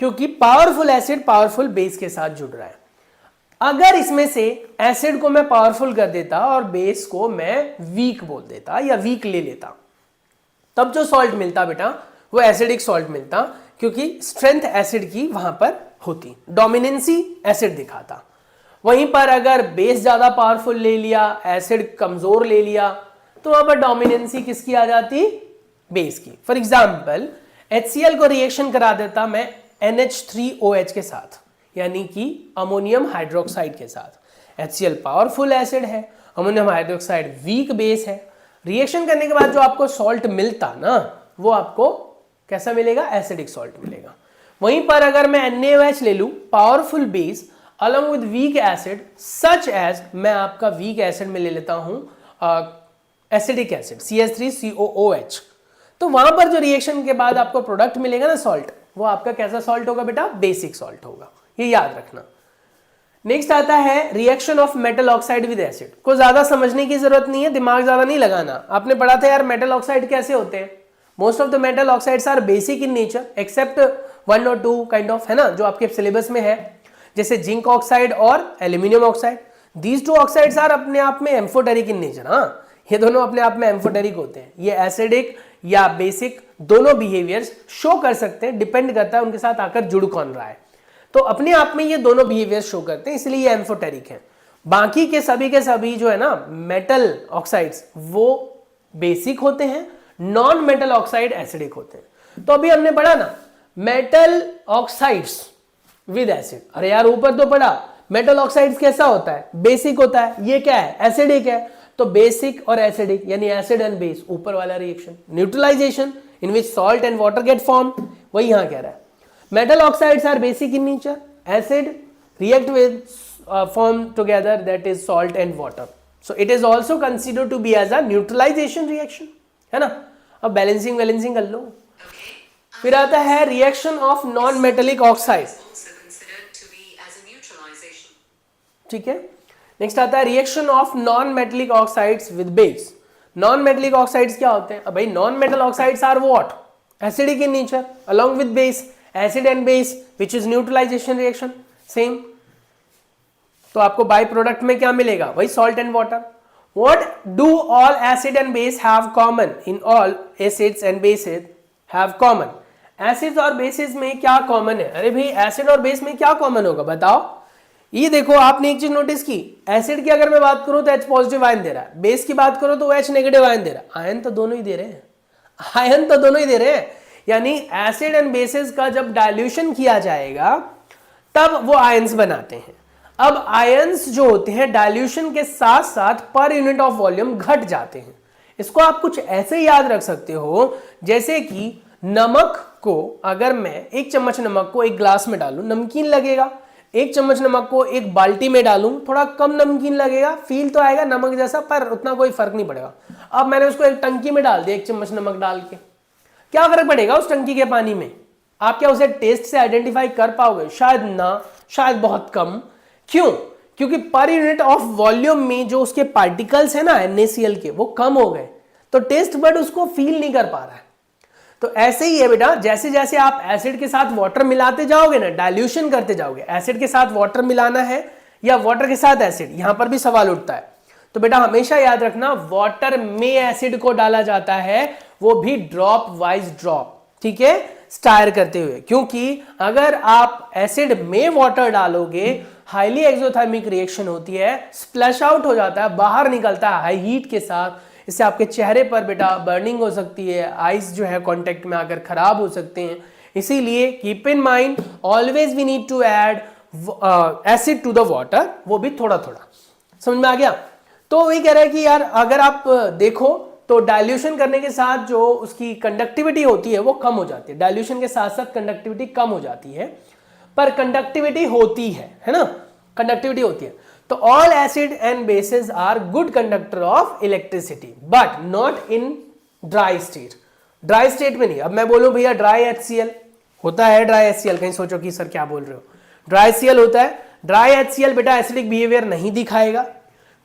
क्योंकि पावरफुल एसिड पावरफुल बेस के साथ जुड़ रहा है। अगर इसमें से एसिड को मैं पावरफुल कर देता और बेस को मैं वीक बोल देता या वीक ले लेता, तब जो सॉल्ट मिलता बेटा वो एसिडिक सॉल्ट मिलता, क्योंकि स्ट्रेंथ एसिड की वहां पर होती, डोमिनेंसी एसिड दिखाता। वहीं पर अगर बेस ज्यादा पावरफुल ले लिया, एसिड कमजोर ले लिया, तो वहां पर डोमिनेंसी किसकी आ जाती, बेस की। फॉर एग्जाम्पल HCl को रिएक्शन करा देता मैं NH3OH के साथ, यानी कि अमोनियम हाइड्रोक्साइड के साथ। HCl पावरफुल एसिड है, अमोनियम हाइड्रोक्साइड वीक बेस है। रिएक्शन करने के बाद जो आपको सॉल्ट मिलता ना वो आपको कैसा मिलेगा, एसिडिक सॉल्ट मिलेगा। वहीं पर अगर मैं NaOH ले लूं powerful base along with weak acid, such as मैं आपका वीक एसिड में ले लेता हूं एसिडिक एसिड CH3COOH, तो वहां पर जो रिएक्शन के बाद आपको प्रोडक्ट मिलेगा ना सॉल्ट, वो आपका कैसा सॉल्ट होगा बेटा, बेसिक सॉल्ट होगा। ये याद रखना। नेक्स्ट आता है reaction of metal oxide with acid. को ज्यादा समझने की जरूरत नहीं है, दिमाग ज्यादा नहीं लगाना। आपने पढ़ा था यार मेटल ऑक्साइड कैसे होते हैं। Most of the metal oxides are basic in nature except 1 और 2 काइंड ऑफ, है ना, जो आपके सिलेबस में है, जैसे जिंक ऑक्साइड और aluminium oxide. These 2 oxides are अपने आप में एम्फोटेरिक इन नेचर। हाँ, ये दोनों अपने आप में एम्फोटेरिक होते हैं। ये एसिडिक या बेसिक दोनों बिहेवियर्स शो कर सकते हैं, डिपेंड करता है उनके साथ आकर जुड़ कौन रहा है। तो अपने आप में ये दोनों बिहेवियर शो करते हैं, इसलिए ये एम्फोटेरिक है। बाकी के सभी जो है ना मेटल ऑक्साइड्स वो बेसिक होते हैं, नॉन मेटल ऑक्साइड एसिडिक होते हैं। तो अभी हमने पढ़ा ना मेटल ऑक्साइड्स विद एसिड। अरे यार ऊपर तो पढ़ा मेटल ऑक्साइड्स कैसा होता है, बेसिक होता है। ये क्या है, एसिडिक है। तो बेसिक और एसिडिक यानी एसिड एंड बेस, ऊपर वाला reaction neutralisation in which salt and water get form, वही यहां कह रहा है। Metal oxides are basic in nature. Acid react with form together, that is salt and water. So it is also considered to be as a neutralization reaction, है ना। अब balancing कर लो। फिर आता है reaction of non metallic oxide, ठीक है। Next आता है reaction of non metallic oxides with base. Non metallic oxides क्या होते हैं, अब भाई non metal oxides are what, acidic in nature along with base, acid and base which is neutralization reaction same। तो आपको बाय प्रोडक्ट में क्या मिलेगा, वही salt and water. What do all acid and base have common? In all acids and bases have common। Acids और basis में क्या common है, अरे भाई एसिड और बेस में क्या कॉमन होगा बताओ। ये देखो आपने एक चीज नोटिस की, एसिड की अगर मैं बात करूं तो H पॉजिटिव आयन दे रहा है, बेस की बात करो तो H नेगेटिव आयन दे रहा है। आयन तो दोनों ही दे रहे हैं, आयन तो दोनों ही दे रहे हैं। यानी एसिड एंड बेसिस का जब डाइल्यूशन किया जाएगा तब वो आयंस बनाते हैं। अब आयंस जो होते हैं डाइल्यूशन के साथ साथ पर यूनिट ऑफ वॉल्यूम घट जाते हैं। इसको आप कुछ ऐसे याद रख सकते हो जैसे कि नमक को अगर मैं 1 चम्मच नमक को एक ग्लास में डालूं नमकीन लगेगा, 1 चम्मच नमक को एक बाल्टी में डालूं थोड़ा कम नमकीन लगेगा, फील तो आएगा नमक जैसा पर उतना कोई फर्क नहीं पड़ेगा। अब मैंने उसको एक टंकी में डाल दिया 1 चम्मच नमक डाल के, क्या फर्क पड़ेगा उस टंकी के पानी में? आप क्या उसे टेस्ट से आइडेंटिफाई कर पाओगे? शायद ना, शायद बहुत कम। क्यों? क्योंकि पर यूनिट ऑफ वॉल्यूम में जो उसके पार्टिकल्स है ना NaCl के वो कम हो गए, तो टेस्ट बड उसको फील नहीं कर पा रहा है। तो ऐसे ही है बेटा, जैसे जैसे आप एसिड के साथ वाटर मिलाते जाओगे ना, डाइल्यूशन करते जाओगे, एसिड के साथ वाटर मिलाना है या वाटर के साथ एसिड, यहां पर भी सवाल उठता है। तो बेटा हमेशा याद रखना वाटर में एसिड को डाला जाता है, वो भी ड्रॉप वाइज ड्रॉप, ठीक है, स्टायर करते हुए। क्योंकि अगर आप एसिड में वाटर डालोगे हाईली एक्सोथर्मिक रिएक्शन होती है, स्प्लैश आउट हो जाता है, बाहर निकलता है हाई हीट के साथ। इससे आपके चेहरे पर बेटा बर्निंग हो सकती है, आइज जो है कांटेक्ट में आकर खराब हो सकते हैं। इसीलिए keep in mind always we need to add acid to the water, वो भी थोड़ा थोड़ा। समझ में आ गया? तो वही कह रहा है कि यार अगर आप देखो तो डाइल्यूशन करने के साथ जो उसकी कंडक्टिविटी होती है वो कम हो जाती है, डाइल्यूशन के साथ साथ कंडक्टिविटी कम हो जाती है, पर कंडक्टिविटी होती है ना, कंडक्टिविटी होती है। तो all acid and bases are good conductor of electricity but not in dry state. Dry state में नहीं। अब मैं बोलूं भैया ड्राई HCl होता है, ड्राई HCl, कहीं सोचो कि सर क्या बोल रहे हो, ड्राई HCl होता है। ड्राई HCl बेटा एसिडिक बिहेवियर नहीं दिखाएगा।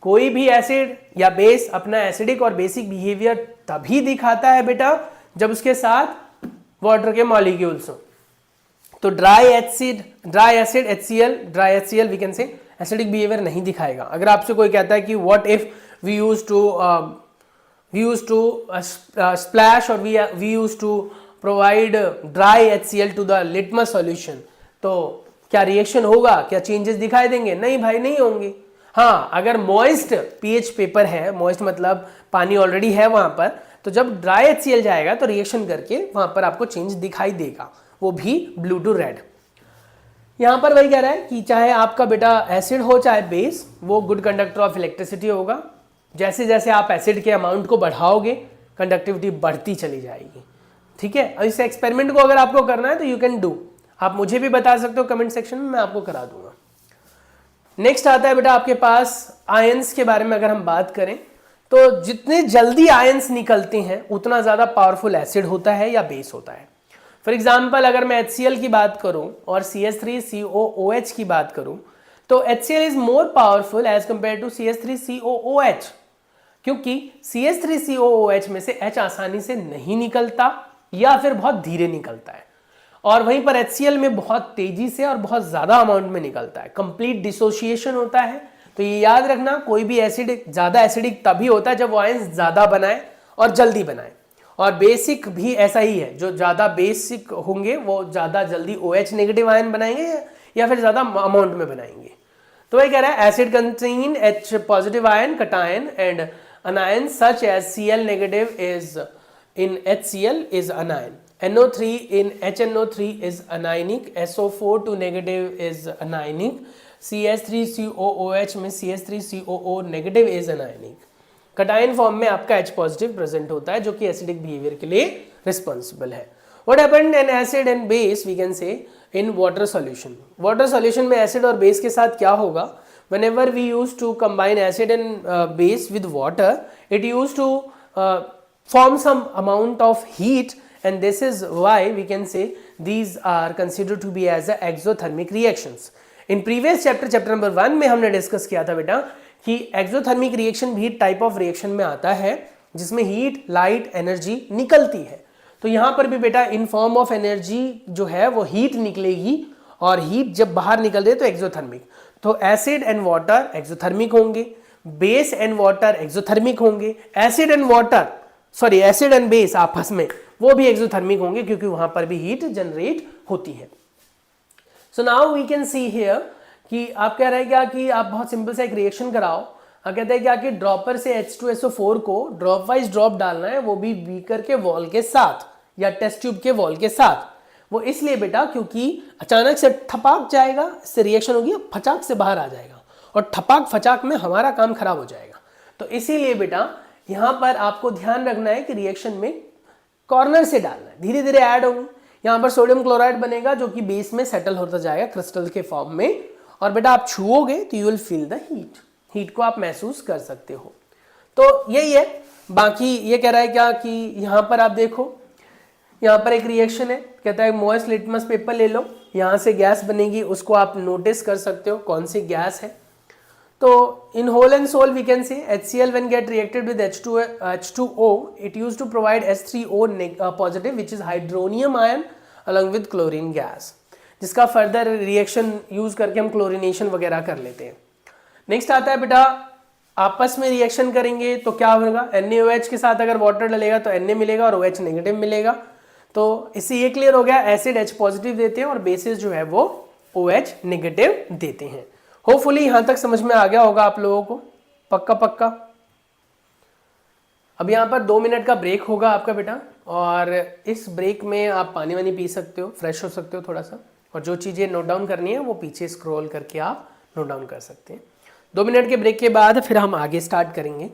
कोई भी एसिड या बेस अपना एसिडिक और बेसिक बिहेवियर तभी दिखाता है बेटा जब उसके साथ वाटर के मॉलिक्यूल्स हो। तो dry acid HCl we can say acidic behaviour नहीं दिखाएगा। अगर आपसे कोई कहता है कि what if we use to splash और we use to provide dry HCl to the litmus solution, तो क्या रिएक्शन होगा, क्या चेंजेस दिखाई देंगे? नहीं भाई, नहीं होंगे। हाँ, अगर मॉइस्ट पीएच पेपर है, मॉइस्ट मतलब पानी ऑलरेडी है वहां पर, तो जब ड्राई HCl जाएगा तो रिएक्शन करके वहां पर आपको चेंज दिखाई देगा, वो भी ब्लू टू रेड। यहां पर वही कह रहा है कि चाहे आपका बेटा एसिड हो चाहे बेस, वो गुड कंडक्टर ऑफ इलेक्ट्रिसिटी होगा। जैसे जैसे आप एसिड के अमाउंट को बढ़ाओगे कंडक्टिविटी बढ़ती चली जाएगी, ठीक है। और इस एक्सपेरिमेंट को अगर आपको करना है तो यू कैन डू, आप मुझे भी बता सकते हो कमेंट सेक्शन में, मैं आपको करा दूंगा। नेक्स्ट आता है बेटा आपके पास आयंस के बारे में। अगर हम बात करें तो जितने जल्दी आयंस निकलते हैं उतना ज्यादा पावरफुल एसिड होता है या बेस होता है। फॉर एग्जाम्पल अगर मैं HCl की बात करूं और CH3COOH की बात करूं तो HCl is more powerful as compare to CH3COOH, क्योंकि CH3COOH में से H आसानी से नहीं निकलता या फिर बहुत धीरे निकलता है, और वहीं पर HCl में बहुत तेजी से और बहुत ज्यादा अमाउंट में निकलता है, कंप्लीट डिसोसिएशन होता है। तो ये याद रखना, कोई भी एसिड ज्यादा एसिडिक तभी होता है जब वो आयंस ज्यादा बनाए और जल्दी बनाए, और बेसिक भी ऐसा ही है, जो ज्यादा बेसिक होंगे वो ज्यादा जल्दी OH नेगेटिव आयन बनाएंगे या फिर ज्यादा अमाउंट में बनाएंगे। तो वही कह रहा है acid contain H positive ion cation and anion such as Cl negative is in HCl is anion, NO3 in HNO3 is anionic, SO4 to negative is anionic, CH3COOH में CH3COO negative is anionic। Cation form में आपका H positive present होता है जो कि acidic behaviour के लिए responsible है। What happened in acid and base we can say in water solution। Water solution में एसिड और बेस के साथ क्या होगा? Whenever we used to combine acid and base with water, it used to form some amount of heat, and this is why we can say these are considered to be as a exothermic reactions। In previous chapter number 1 में हमने discuss किया था बेटा कि exothermic reaction भी type of reaction में आता है जिसमें हीट, लाइट, एनर्जी निकलती है। तो यहाँ पर भी बेटा इन फॉर्म ऑफ एनर्जी जो है वो हीट निकलेगी, और हीट जब बाहर निकल रही है तो एक्सोथर्मिक। तो एसिड एंड वाटर एक्सोथर्मिक होंगे, बेस एंड वाटर एक्सोथर्मिक होंगे, एसिड एंड बेस आपस में वो भी एक्सोथर्मिक होंगे क्योंकि वहां पर भी हीट जनरेट होती है। So now we can see here कि आप कह रहे हैं क्या कि आप बहुत सिंपल सा एक रिएक्शन कराओ। कहते हैं क्या कि ड्रॉपर से H2SO4 को ड्रॉप वाइज ड्रॉप डालना है, वो भी बीकर के वॉल के साथ या टेस्ट ट्यूब के वॉल के साथ। वो इसलिए बेटा क्योंकि अचानक से ठपाक जाएगा, इससे रिएक्शन होगी, फचाक से बाहर आ जाएगा और ठपाक फचाक में हमारा काम खराब हो जाएगा। तो इसीलिए बेटा यहां पर आपको ध्यान रखना है कि रिएक्शन में कॉर्नर से डालना है, धीरे धीरे ऐड होंगे। यहां पर सोडियम क्लोराइड बनेगा जो कि बेस में सेटल होता जाएगा क्रिस्टल के फॉर्म में, और बेटा आप छुओगे तो you will feel the heat को आप महसूस कर सकते हो। तो यही है। बाकी ये कह रहा है क्या कि यहां पर आप देखो, यहां पर एक रिएक्शन है, कहता है मोइस्ट लिटमस पेपर ले लो, यहां से गैस बनेगी, उसको आप नोटिस कर सकते हो कौन सी गैस है। तो in whole and soul we can say HCl when get reacted with H2O it used to provide H3O positive which is hydronium ion along with chlorine gas, जिसका फर्दर रिएक्शन यूज करके हम chlorination वगैरह कर लेते हैं। Next आता है बेटा आपस में रिएक्शन करेंगे तो क्या होगा, NaOH के साथ अगर वाटर डलेगा तो Na मिलेगा और OH नेगेटिव मिलेगा। तो इससे ये क्लियर हो गया एसिड H पॉजिटिव देते हैं और बेसिस जो है वो OH नेगेटिव देते हैं। होपफुली यहां तक समझ में आ गया होगा आप लोगों को, पक्का। अब यहां पर 2 मिनट का ब्रेक होगा आपका बेटा, और इस ब्रेक में आप पानी वानी पी सकते हो, फ्रेश हो सकते हो थोड़ा सा, और जो चीज़ें नोट डाउन करनी है वो पीछे स्क्रॉल करके आप नोट डाउन कर सकते हैं। 2 मिनट के ब्रेक के बाद फिर हम आगे स्टार्ट करेंगे।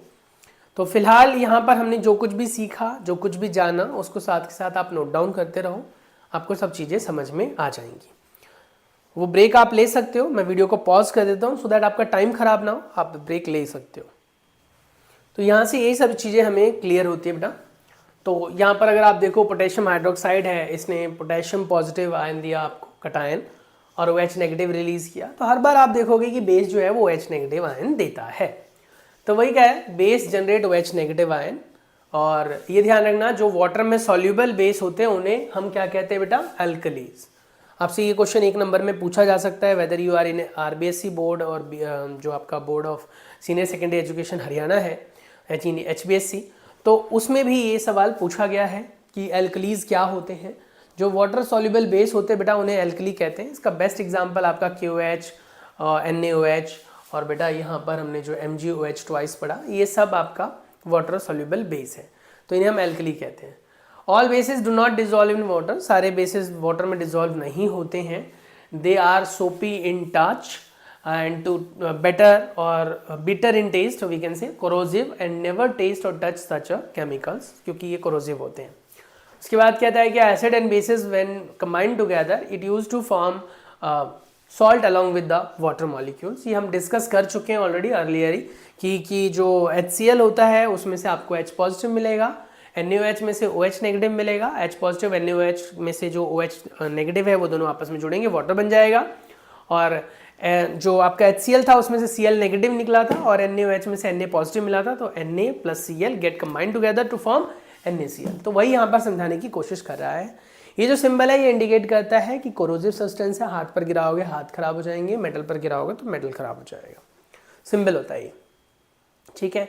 तो फिलहाल यहाँ पर हमने जो कुछ भी सीखा, जो कुछ भी जाना, उसको साथ के साथ आप नोट डाउन करते रहो, आपको सब चीज़ें समझ में आ जाएंगी। वो ब्रेक आप ले सकते हो, मैं वीडियो को पॉज कर देता हूँ सो दैट आपका टाइम खराब ना हो, आप ब्रेक ले सकते हो। तो यहाँ से यही सब चीज़ें हमें क्लियर होती है बेटा। तो यहाँ पर अगर आप देखो पोटेशियम हाइड्रोक्साइड है, इसने पोटेशियम पॉजिटिव आयन दिया आपको कटायन और OH नेगेटिव रिलीज किया, तो हर बार आप देखोगे कि बेस जो है वो OH नेगेटिव आयन देता है। तो वही क्या है, base generate OH negative ion, और ये ध्यान रखना जो वाटर में सॉल्यूबल बेस होते हैं उन्हें हम क्या कहते हैं बेटा, एल्कलीज। आपसे ये क्वेश्चन 1 नंबर में पूछा जा सकता है, whether you are in RBSc board और जो आपका board of senior secondary education Haryana है HBSC, तो उसमें भी ये सवाल पूछा गया है कि एल्कलीज क्या होते हैं। जो वाटर सॉल्युबल बेस होते हैं बेटा उन्हें एल्कली कहते हैं। इसका बेस्ट एग्जांपल आपका KOH, NaOH, और बेटा यहाँ पर हमने जो MgOH ट्वाइस पढ़ा, ये सब आपका वाटर सॉल्युबल बेस है, तो इन्हें हम एल्कली कहते हैं। All bases do not dissolve in water, सारे बेसिस वाटर में डिजॉल्व नहीं होते हैं। They are soapy in touch and to better और bitter in taste, we can say corrosive and never taste और टच सच केमिकल्स, क्योंकि ये corrosive होते हैं। उसके बाद कहता है कि acid and bases when combined together it use to form salt along with the water molecules. ये हम डिस्कस कर चुके हैं ऑलरेडी अर्लियर ही कि जो HCl होता है उसमें से आपको H पॉजिटिव मिलेगा, NaOH में से OH नेगेटिव मिलेगा, H पॉजिटिव NaOH में से जो OH नेगेटिव है वो दोनों आपस में जुड़ेंगे, वाटर बन जाएगा। और जो आपका HCl था उसमें से Cl नेगेटिव निकला था और NaOH में से Na पॉजिटिव मिला था, तो Na plus Cl get combined together to form NaCl। तो वही यहाँ पर समझाने की कोशिश कर रहा है। ये जो सिंबल है ये इंडिकेट करता है कि कोरोसिव सब्सटेंस है, हाथ पर गिराओगे हाथ खराब हो जाएंगे, मेटल पर गिराओगे तो मेटल खराब हो जाएगा, सिंबल होता है ये, ठीक है।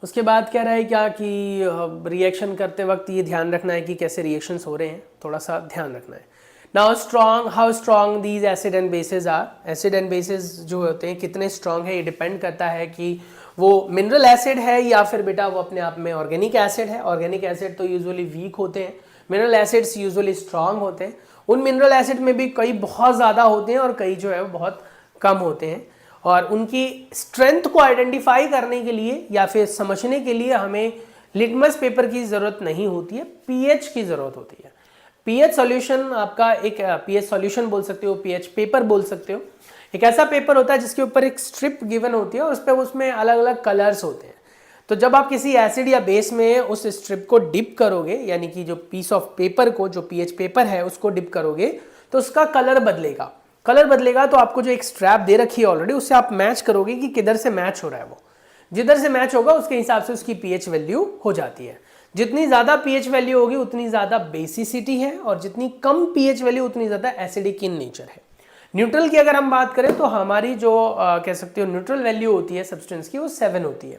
उसके बाद कह रहा है क्या कि रिएक्शन करते वक्त ये ध्यान रखना है कि कैसे रिएक्शंस हो रहे हैं, थोड़ा सा ध्यान रखना है। Now strong, how strong these acid and bases are. Acid and bases जो होते हैं कितने स्ट्रॉन्ग है, ये डिपेंड करता है कि वो मिनरल एसिड है या फिर बेटा वो अपने आप में ऑर्गेनिक एसिड है। ऑर्गेनिक एसिड तो यूजुअली वीक होते हैं, मिनरल एसिड्स यूजुअली स्ट्रॉन्ग होते हैं। उन मिनरल एसिड में भी कई बहुत ज़्यादा होते हैं और कई जो है वो बहुत कम होते हैं, और उनकी स्ट्रेंथ को आइडेंटिफाई करने के लिए या फिर समझने के लिए हमें लिटमस पेपर की ज़रूरत नहीं होती है, पीएच की ज़रूरत होती है। पीएच सॉल्यूशन आपका एक पीएच सॉल्यूशन बोल सकते हो, पीएच पेपर बोल सकते हो। एक ऐसा पेपर होता है जिसके ऊपर एक स्ट्रिप गिवन होती है और उस पर उसमें अलग अलग कलर्स होते हैं। तो जब आप किसी एसिड या बेस में उस स्ट्रिप को डिप करोगे, यानी कि जो पीस ऑफ पेपर को, जो पीएच पेपर है उसको डिप करोगे, तो उसका कलर बदलेगा। कलर बदलेगा तो आपको जो एक स्ट्रैप दे रखी है ऑलरेडी, उससे आप मैच करोगे कि किधर से मैच हो रहा है। वो जिधर से मैच होगा उसके हिसाब से उसकी पीएच वैल्यू हो जाती है। जितनी ज़्यादा पीएच वैल्यू होगी उतनी ज़्यादा बेसिसिटी है, और जितनी कम पीएच वैल्यू उतनी ज़्यादा एसिडिक इन नेचर है। न्यूट्रल की अगर हम बात करें तो हमारी जो कह सकते हो न्यूट्रल वैल्यू होती है सब्सटेंस की, वो 7 होती है।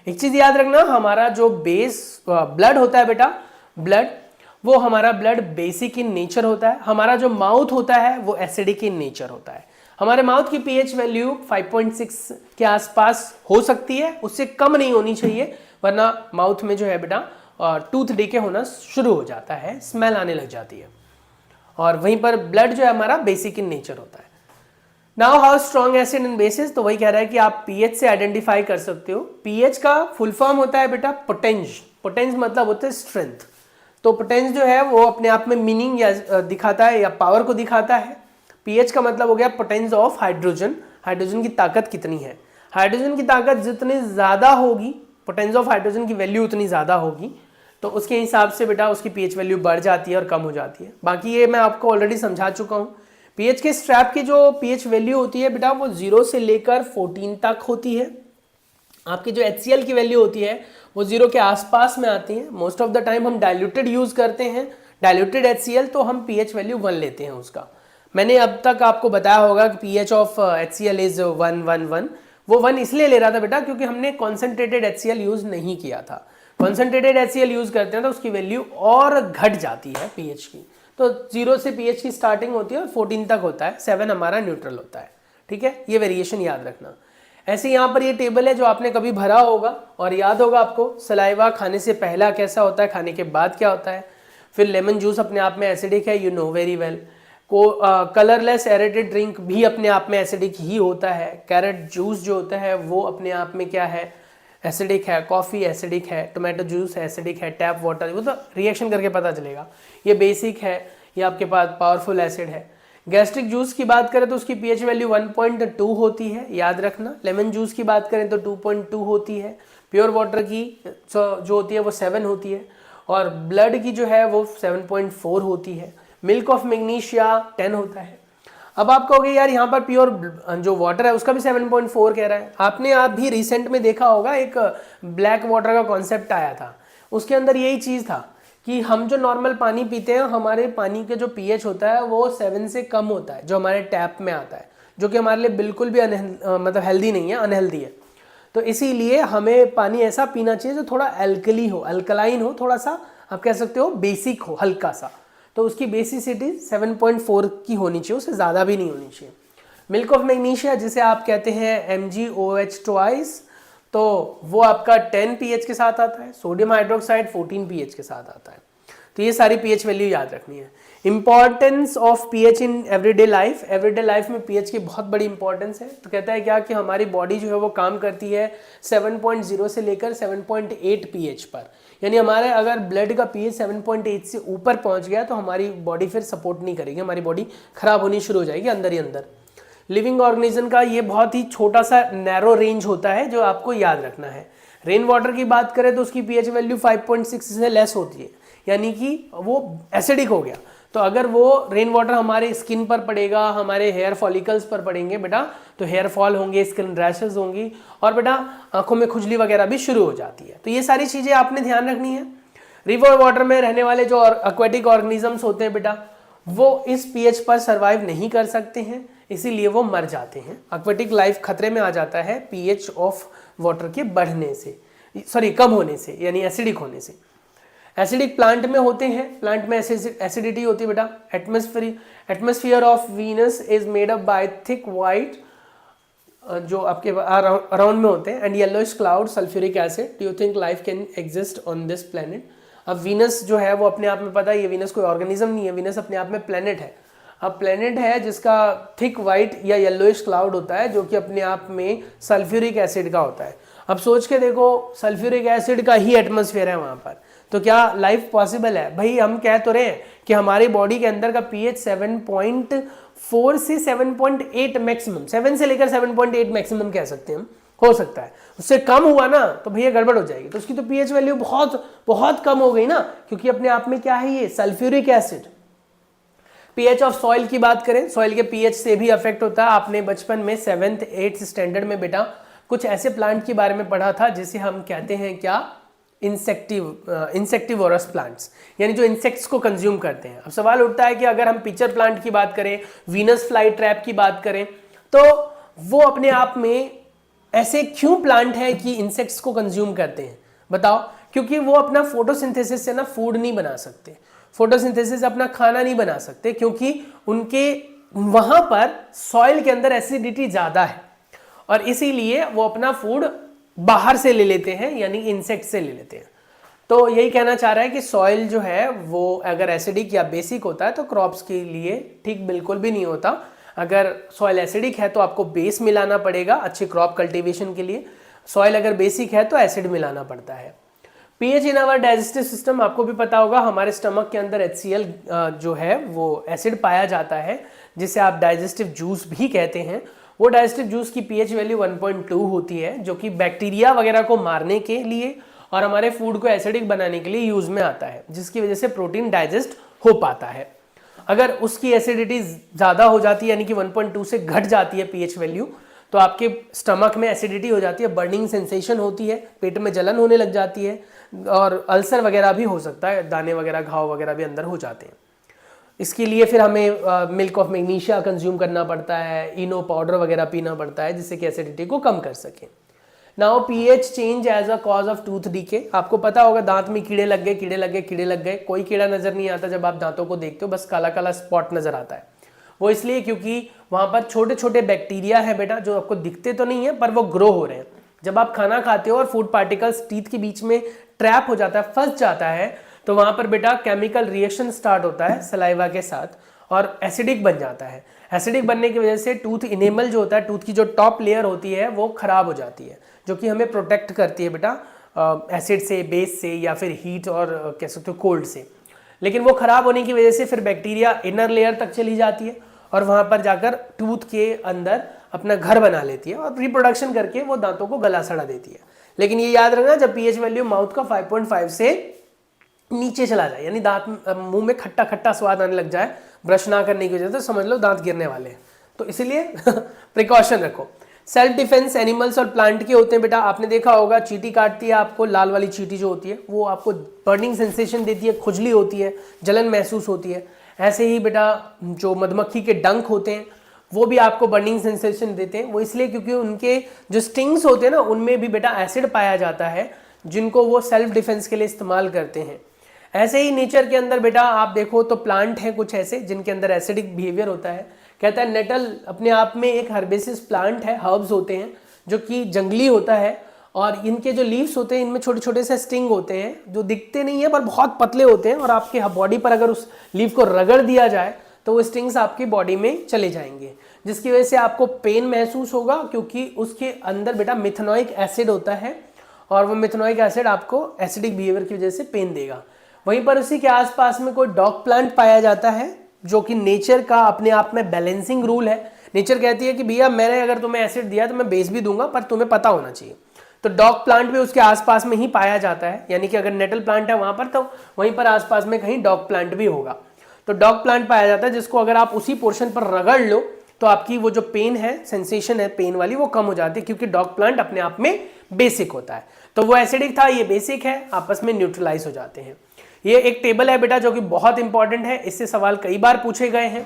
एक चीज़ याद रखना, हमारा जो बेस ब्लड होता है बेटा, ब्लड, वो हमारा ब्लड बेसिक इन नेचर होता है। हमारा जो माउथ होता है वो एसिडिक इन नेचर होता है। हमारे माउथ की पीएच वैल्यू 5.6 के आसपास हो सकती है, उससे कम नहीं होनी चाहिए, वरना माउथ में जो है बेटा टूथ डीके होना शुरू हो जाता है, स्मेल आने लग जाती है। और वहीं पर ब्लड जो है हमारा बेसिक इन नेचर होता है। Now how strong acid and basis, तो वही कह रहा है कि आप पीएच से आइडेंटिफाई कर सकते हो। पीएच का फुल फॉर्म होता है बेटा पोटेंज। पोटेंज मतलब होता है स्ट्रेंथ। तो पोटेंज जो है वो अपने आप में मीनिंग या दिखाता है या पावर को दिखाता है। पीएच का मतलब हो गया पोटेंस ऑफ हाइड्रोजन, हाइड्रोजन की ताकत कितनी है। हाइड्रोजन की ताकत जितनी ज्यादा होगी, पोटेंस ऑफ हाइड्रोजन की वैल्यू उतनी ज्यादा होगी, तो उसके हिसाब से बेटा उसकी पीएच वैल्यू बढ़ जाती है और कम हो जाती है। बाकी ये मैं आपको ऑलरेडी समझा चुका हूँ। पीएच के स्ट्रैप की जो पीएच वैल्यू होती है बेटा वो 0 से लेकर 14 तक होती है। आपकी जो HCl की वैल्यू होती है वो 0 के आसपास में आती है। मोस्ट ऑफ द टाइम हम डाइल्यूटेड यूज करते हैं, डाइल्यूटेड HCl, तो हम पीएच वैल्यू 1 लेते हैं उसका। मैंने अब तक आपको बताया होगा कि पीएच ऑफ HCl इज 111। वो 1 इसलिए ले रहा था बेटा क्योंकि हमने कॉन्सेंट्रेटेड HCl यूज नहीं किया था। कॉन्सेंट्रेटेड HCl यूज करते हैं तो उसकी वैल्यू और घट जाती है पीएच की। तो 0 से पीएच की स्टार्टिंग होती है और 14 तक होता है, 7 हमारा न्यूट्रल होता है। ठीक है, ये वेरिएशन याद रखना। ऐसे यहाँ पर ये टेबल है जो आपने कभी भरा होगा और याद होगा आपको। सलाइवा खाने से पहला कैसा होता है, खाने के बाद क्या होता है। फिर लेमन जूस अपने आप में एसिडिक है, you know very well. Colourless aerated drink भी अपने आप में एसिडिक ही होता है। कैरेट जूस जो होता है वो अपने आप में क्या है, एसिडिक है। कॉफ़ी एसिडिक है, टोमेटो जूस एसिडिक है, टैप वाटर, वो तो रिएक्शन करके पता चलेगा। ये बेसिक है, ये आपके पास पावरफुल एसिड है। गैस्ट्रिक जूस की बात करें तो उसकी पीएच वैल्यू 1.2 होती है, याद रखना। लेमन जूस की बात करें तो 2.2 होती है। प्योर वाटर की जो होती है वो 7 होती है और ब्लड की जो है वो 7.4 होती है। मिल्क ऑफ मैग्नीशिया 10 होता है। अब आप कहोगे यार यहाँ पर प्योर जो वाटर है उसका भी 7.4 कह रहा है। आपने आप भी रिसेंट में देखा होगा एक ब्लैक वाटर का कॉन्सेप्ट आया था, उसके अंदर यही चीज़ था कि हम जो नॉर्मल पानी पीते हैं हमारे पानी के जो पीएच होता है वो 7 से कम होता है, जो हमारे टैप में आता है, जो कि हमारे लिए बिल्कुल भी मतलब हेल्दी नहीं है, अनहेल्दी है। तो इसीलिए हमें पानी ऐसा पीना चाहिए जो थोड़ा एल्कली हो, अल्कलाइन हो, थोड़ा सा आप कह सकते हो बेसिक हो, हल्का सा। तो उसकी बेसिसिटी 7.4 की होनी चाहिए, उससे ज़्यादा भी नहीं होनी चाहिए। मिल्क ऑफ मैग्नीशिया जिसे आप कहते हैं MgOH ट्वाइस, तो वो आपका 10 pH के साथ आता है। सोडियम हाइड्रोक्साइड 14 pH के साथ आता है। तो ये सारी pH वैल्यू याद रखनी है। Importance of pH in everyday life, everyday life में pH की बहुत बड़ी इंपॉर्टेंस है। तो कहता है क्या कि हमारी बॉडी जो है वो काम करती है 7.0 से लेकर 7.8 pH पर, यानी हमारे अगर ब्लड का pH 7.8 से ऊपर पहुंच गया तो हमारी बॉडी फिर सपोर्ट नहीं करेगी, हमारी बॉडी खराब होनी शुरू हो जाएगी अंदर ही अंदर। लिविंग ऑर्गेनिज्म का ये बहुत ही छोटा सा नैरो रेंज होता है जो आपको याद रखना है। रेन वाटर की बात करें तो उसकी pH वैल्यू 5.6 से लेस होती है, यानी कि वो एसिडिक हो गया। तो अगर वो रेन वाटर हमारे स्किन पर पड़ेगा, हमारे हेयर फॉलिकल्स पर पड़ेंगे बेटा, तो हेयर फॉल होंगे, स्किन रैशेस होंगी और बेटा आंखों में खुजली वगैरह भी शुरू हो जाती है। तो ये सारी चीज़ें आपने ध्यान रखनी है। रिवर वाटर में रहने वाले जो एक्वेटिक ऑर्गेनिजम्स होते हैं बेटा, वो इस पीएच पर सर्वाइव नहीं कर सकते हैं, इसीलिए वो मर जाते हैं। एक्वेटिक लाइफ खतरे में आ जाता है पीएच ऑफ वाटर के बढ़ने से, सॉरी कम होने से, यानी एसिडिक होने से। एसिडिक प्लांट में होते हैं, प्लांट में एसिडिटी होती है बेटा। Atmosphere of Venus is made up by thick white, जो आपके अराउंड में होते हैं, and yellowish cloud sulphuric acid. Do you think life can exist on this planet? अब वीनस जो है वो अपने आप में पता है, ये वीनस कोई ऑर्गेनिज्म नहीं है, वीनस अपने आप में प्लेनेट है। अब प्लेनेट है जिसका थिक वाइट या येलोइश क्लाउड होता है, जो कि अपने आप में सल्फ्यूरिक एसिड का होता है। अब सोच के देखो, सल्फ्यूरिक एसिड का ही एटमॉस्फेयर है वहाँ पर, तो क्या लाइफ पॉसिबल है? भाई हम कह तो रहे हैं कि हमारी बॉडी के अंदर का पीएच 7.4 से 7.8 मैक्सिमम, 7 से लेकर 7.8 मैक्सिमम कह सकते हैं हम, हो सकता है। उससे कम हुआ ना तो भैया गड़बड़ हो जाएगी। तो उसकी तो पीएच वैल्यू बहुत बहुत कम हो गई ना, क्योंकि अपने आप में क्या है ये sulphuric acid. PH of soil की बात करें, सॉइल के पीएच से भी अफेक्ट होता है। आपने बचपन में 7th 8th स्टैंडर्ड में बेटा कुछ ऐसे प्लांट के बारे में पढ़ा था जिसे हम कहते हैं क्या, इंसेक्टिवोरस प्लांट्स, यानी जो इंसेक्ट्स को कंज्यूम करते हैं। अब सवाल उठता है कि अगर हम पिचर प्लांट की बात करें, वीनस फ्लाई ट्रैप की बात करें, तो वो अपने आप में ऐसे क्यों प्लांट है कि इंसेक्ट्स को कंज्यूम करते हैं? बताओ। क्योंकि वो अपना फोटोसिंथेसिस से ना फूड नहीं बना सकते, फोटोसिंथेसिस अपना खाना नहीं बना सकते, क्योंकि उनके वहां पर सॉइल के अंदर एसिडिटी ज्यादा है और इसीलिए वो अपना फूड बाहर से ले लेते हैं, यानी इंसेक्ट से ले लेते हैं। तो यही कहना चाह रहा है कि सॉइल जो है वो अगर एसिडिक या बेसिक होता है तो क्रॉप्स के लिए ठीक बिल्कुल भी नहीं होता। अगर सॉइल एसिडिक है तो आपको बेस मिलाना पड़ेगा अच्छी क्रॉप कल्टीवेशन के लिए, सॉइल अगर बेसिक है तो एसिड मिलाना पड़ता है। PH in our digestive system, आपको भी पता होगा हमारे स्टमक के अंदर HCl जो है वो एसिड पाया जाता है, जिसे आप डाइजेस्टिव जूस भी कहते हैं। वो डाइजेस्टिव जूस की पीएच वैल्यू 1.2 होती है, जो कि बैक्टीरिया वगैरह को मारने के लिए और हमारे फूड को एसिडिक बनाने के लिए यूज में आता है, जिसकी वजह से प्रोटीन डाइजेस्ट हो पाता है। अगर उसकी एसिडिटी ज़्यादा हो जाती है, यानी कि 1.2 से घट जाती है पीएच वैल्यू, तो आपके स्टमक में एसिडिटी हो जाती है, बर्निंग सेंसेशन होती है, पेट में जलन होने लग जाती है और अल्सर वगैरह भी हो सकता है, दाने वगैरह घाव वगैरह भी अंदर हो जाते हैं। इसके लिए फिर हमें मिल्क ऑफ मैग्नीशिया कंज्यूम करना पड़ता है, इनो पाउडर वगैरह पीना पड़ता है, जिससे कि एसिडिटी को कम कर सकें। Now pH change as a cause of tooth decay. आपको पता होगा दांत में कीड़े लग गए, कीड़े लग गए, कीड़े लग गए, कोई कीड़ा नजर नहीं आता जब आप दांतों को देखते हो, बस काला काला स्पॉट नजर आता है। वो इसलिए क्योंकि वहां पर छोटे छोटे बैक्टीरिया है बेटा, जो आपको दिखते तो नहीं है पर वो ग्रो हो रहे हैं। जब आप खाना खाते हो और फूड पार्टिकल्स टीथ के बीच में ट्रैप हो जाता है, फंस जाता है, तो वहां पर बेटा केमिकल रिएक्शन स्टार्ट होता है सलाइवा के साथ और एसिडिक बन जाता है। एसिडिक बनने की वजह से टूथ इनेमल जो होता है, टूथ की जो टॉप लेयर होती है वो खराब हो जाती है, जो कि हमें प्रोटेक्ट करती है बेटा एसिड से, बेस से, या फिर हीट और कह सकते हो कोल्ड से। लेकिन वो खराब होने की वजह से फिर बैक्टीरिया इनर लेयर तक चली जाती है और वहां पर जाकर टूथ के अंदर अपना घर बना लेती है और रिप्रोडक्शन करके वो दांतों को गला सड़ा देती है। लेकिन ये याद रखना, जब पीएच वैल्यू माउथ का 5.5 से नीचे चला जाए, यानी दांत मुंह में खट्टा खट्टा स्वाद आने लग जाए ब्रश ना करने की वजह से, तो समझ लो दांत गिरने वाले हैं। तो इसलिए प्रिकॉशन रखो। सेल्फ डिफेंस एनिमल्स और प्लांट के होते हैं बेटा। आपने देखा होगा चींटी काटती है आपको, लाल वाली चींटी जो होती है वो आपको बर्निंग सेंसेशन देती है, खुजली होती है, जलन महसूस होती है। ऐसे ही बेटा जो मधुमक्खी के डंक होते हैं वो भी आपको बर्निंग सेंसेशन देते हैं। वो इसलिए क्योंकि उनके जो स्टिंग्स होते हैं ना, उनमें भी बेटा एसिड पाया जाता है, जिनको वो सेल्फ डिफेंस के लिए इस्तेमाल करते हैं। ऐसे ही नेचर के अंदर बेटा आप देखो तो प्लांट हैं कुछ ऐसे जिनके अंदर एसिडिक बिहेवियर होता है। कहता है नेटल अपने आप में एक हर्बेसिस प्लांट है, हर्ब्स होते हैं जो कि जंगली होता है, और इनके जो लीव्स होते हैं इनमें छोटे छोटे से स्टिंग होते हैं जो दिखते नहीं है पर बहुत पतले होते हैं, और आपके बॉडी पर अगर उस लीव को रगड़ दिया जाए तो वो स्टिंग्स आपकी बॉडी में चले जाएंगे, जिसकी वजह से आपको पेन महसूस होगा, क्योंकि उसके अंदर बेटा मिथेनोइक एसिड होता है और वो मिथेनोइक एसिड आपको एसिडिक बिहेवियर की वजह से पेन देगा। वहीं पर उसी के आसपास में कोई डॉग प्लांट पाया जाता है, जो कि नेचर का अपने आप में बैलेंसिंग रूल है। नेचर कहती है कि भैया मैंने अगर तुम्हें एसिड दिया तो मैं बेस भी दूंगा, पर तुम्हें पता होना चाहिए। तो डॉग प्लांट भी उसके आसपास में ही पाया जाता है, यानी कि अगर नेटल प्लांट है वहां पर तो वहीं पर आसपास में कहीं डॉग प्लांट भी होगा। तो डॉग प्लांट पाया जाता है जिसको अगर आप उसी पोर्शन पर रगड़ लो तो आपकी वो जो पेन है, सेंसेशन है पेन वाली, वो कम हो जाती है, क्योंकि डॉग प्लांट अपने आप में बेसिक होता है। तो वो एसिडिक था, ये बेसिक है, आपस में न्यूट्रलाइज हो जाते हैं। ये एक टेबल है बेटा जो कि बहुत इंपॉर्टेंट है, इससे सवाल कई बार पूछे गए हैं।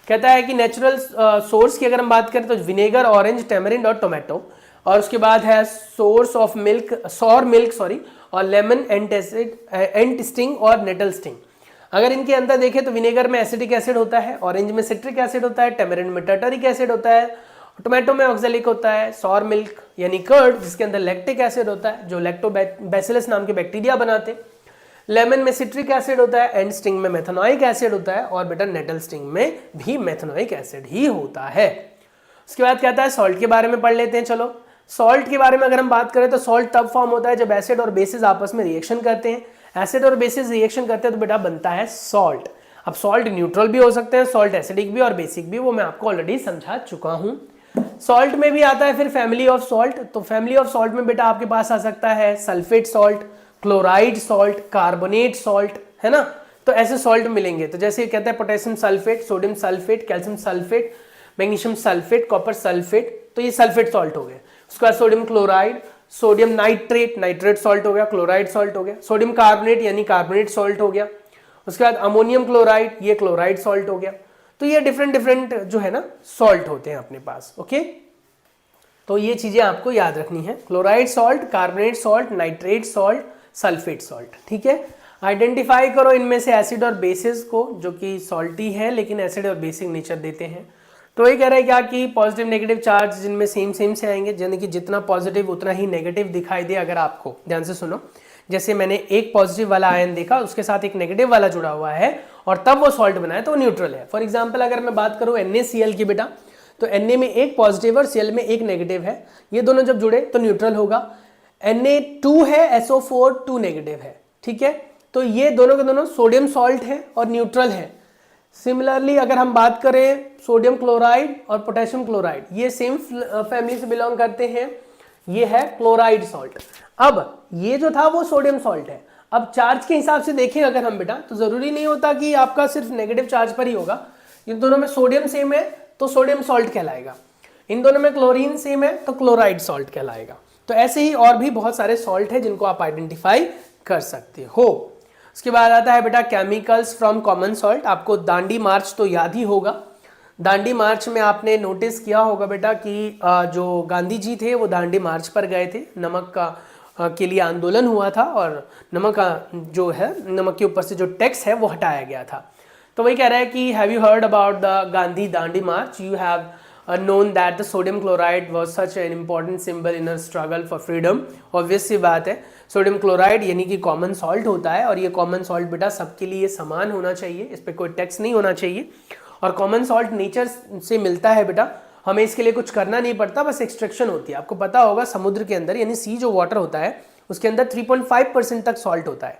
कहता है कि नेचुरल सोर्स की अगर हम बात करें तो विनेगर, ऑरेंज, टेमरिंड और टोमेटो, और उसके बाद है source of milk, sour milk और लेमन, एंट स्टिंग और नेटल स्टिंग। अगर इनके अंदर देखें तो विनेगर में एसिटिक एसिड होता है, ऑरेंज में सिट्रिक एसिड होता है, टेमरिंड में टर्टरिक एसिड होता है, टोमेटो में ऑक्जेलिक होता है, सॉर मिल्क यानी कर्ड जिसके अंदर लैक्टिक एसिड होता है जो लैक्टोबैसिलस नाम के बैक्टीरिया बनाते हैं, लेमन में सिट्रिक एसिड होता है, एंड स्टिंग में मेथनोइक एसिड होता है, और बेटा नेटल स्टिंग में भी मेथनोइक एसिड ही होता है। उसके बाद कहता है सॉल्ट के बारे में पढ़ लेते हैं। चलो सॉल्ट के बारे में अगर हम बात करें तो सॉल्ट तब फॉर्म होता है जब एसिड और बेसिस आपस में रिएक्शन करते हैं। एसिड और बेसिस रिएक्शन करते हैं तो बेटा बनता है सॉल्ट। अब सॉल्ट न्यूट्रल भी हो सकते हैं, सॉल्ट एसिडिक भी और बेसिक भी, वो मैं आपको ऑलरेडी समझा चुका हूं। सॉल्ट में भी आता है फिर फैमिली ऑफ सॉल्ट। तो फैमिली ऑफ सॉल्ट में बेटा आपके पास आ सकता है sulphate salt, chloride salt, carbonate salt, है ना। तो ऐसे सॉल्ट मिलेंगे। तो जैसे कहते हैं potassium sulphate, sodium sulphate, calcium sulphate, magnesium sulphate, copper sulphate, तो ये सल्फेट सॉल्ट हो गए। उसके बाद sodium chloride, sodium nitrate, nitrate salt हो गया, क्लोराइड सॉल्ट हो गया, सोडियम कार्बोनेट यानी कार्बोनेट सॉल्ट हो गया। उसके बाद अमोनियम क्लोराइड, ये क्लोराइड सॉल्ट हो गया। तो ये डिफरेंट डिफरेंट जो है ना सॉल्ट होते हैं अपने पास। ओके, तो ये चीजें आपको याद रखनी है, chloride salt, carbonate salt, nitrate salt, sulphate salt. ठीक है, आइडेंटिफाई करो इनमें से एसिड और बेसिस को जो कि सॉल्टी है लेकिन एसिड और बेसिक नेचर देते हैं। तो ये कह रहा है क्या कि पॉजिटिव नेगेटिव चार्ज जिनमें सेम सेम से आएंगे, यानी कि जितना पॉजिटिव उतना ही नेगेटिव दिखाई दे। अगर आपको ध्यान से सुनो, जैसे मैंने एक पॉजिटिव वाला आयन देखा, उसके साथ एक नेगेटिव वाला जुड़ा हुआ है और तब वो सॉल्ट बनाया तो वो न्यूट्रल है। फॉर एग्जाम्पल अगर मैं बात करूँ NaCl की बेटा, तो Na में एक पॉजिटिव और Cl में एक नेगेटिव है, ये दोनों जब जुड़े तो न्यूट्रल होगा। Na2 है, SO4 2 नेगेटिव है, ठीक है, तो ये दोनों के दोनों सोडियम सॉल्ट है और न्यूट्रल है। सिमिलरली अगर हम बात करें सोडियम क्लोराइड और पोटेशियम क्लोराइड, ये सेम फैमिली से बिलोंग करते हैं, ये है क्लोराइड सॉल्ट। अब ये जो था वो सोडियम सॉल्ट है। अब चार्ज के हिसाब से देखें अगर हम बेटा, तो जरूरी नहीं होता कि आपका सिर्फ नेगेटिव चार्ज पर ही होगा। इन दोनों में सोडियम सेम है तो सोडियम सॉल्ट कहलाएगा, इन दोनों में क्लोरीन सेम है तो क्लोराइड सॉल्ट कहलाएगा। तो ऐसे ही और भी बहुत सारे सॉल्ट है जिनको आप आइडेंटिफाई कर सकते हो। उसके बाद आता है बेटा केमिकल्स फ्रॉम कॉमन सॉल्ट। आपको दांडी मार्च तो याद ही होगा। दांडी मार्च में आपने नोटिस किया होगा बेटा कि जो गांधी जी थे वो दांडी मार्च पर गए थे, नमक का के लिए आंदोलन हुआ था और नमक का जो है, नमक के ऊपर से जो टैक्स है वो हटाया गया था। तो वही कह रहा है कि have you heard about the Gandhi Dandi March, you have known that the sodium chloride was such an important symbol in a struggle for freedom। Obvious सी बात है, सोडियम क्लोराइड यानी कि कॉमन सॉल्ट होता है और ये कॉमन सॉल्ट बेटा सबके लिए समान होना चाहिए, इस पर कोई टैक्स नहीं होना चाहिए। और कॉमन सॉल्ट नेचर से मिलता है बेटा, हमें इसके लिए कुछ करना नहीं पड़ता, बस एक्सट्रैक्शन होती है। आपको पता होगा समुद्र के अंदर यानी सी जो वाटर होता है उसके अंदर 3.5% तक सॉल्ट होता है।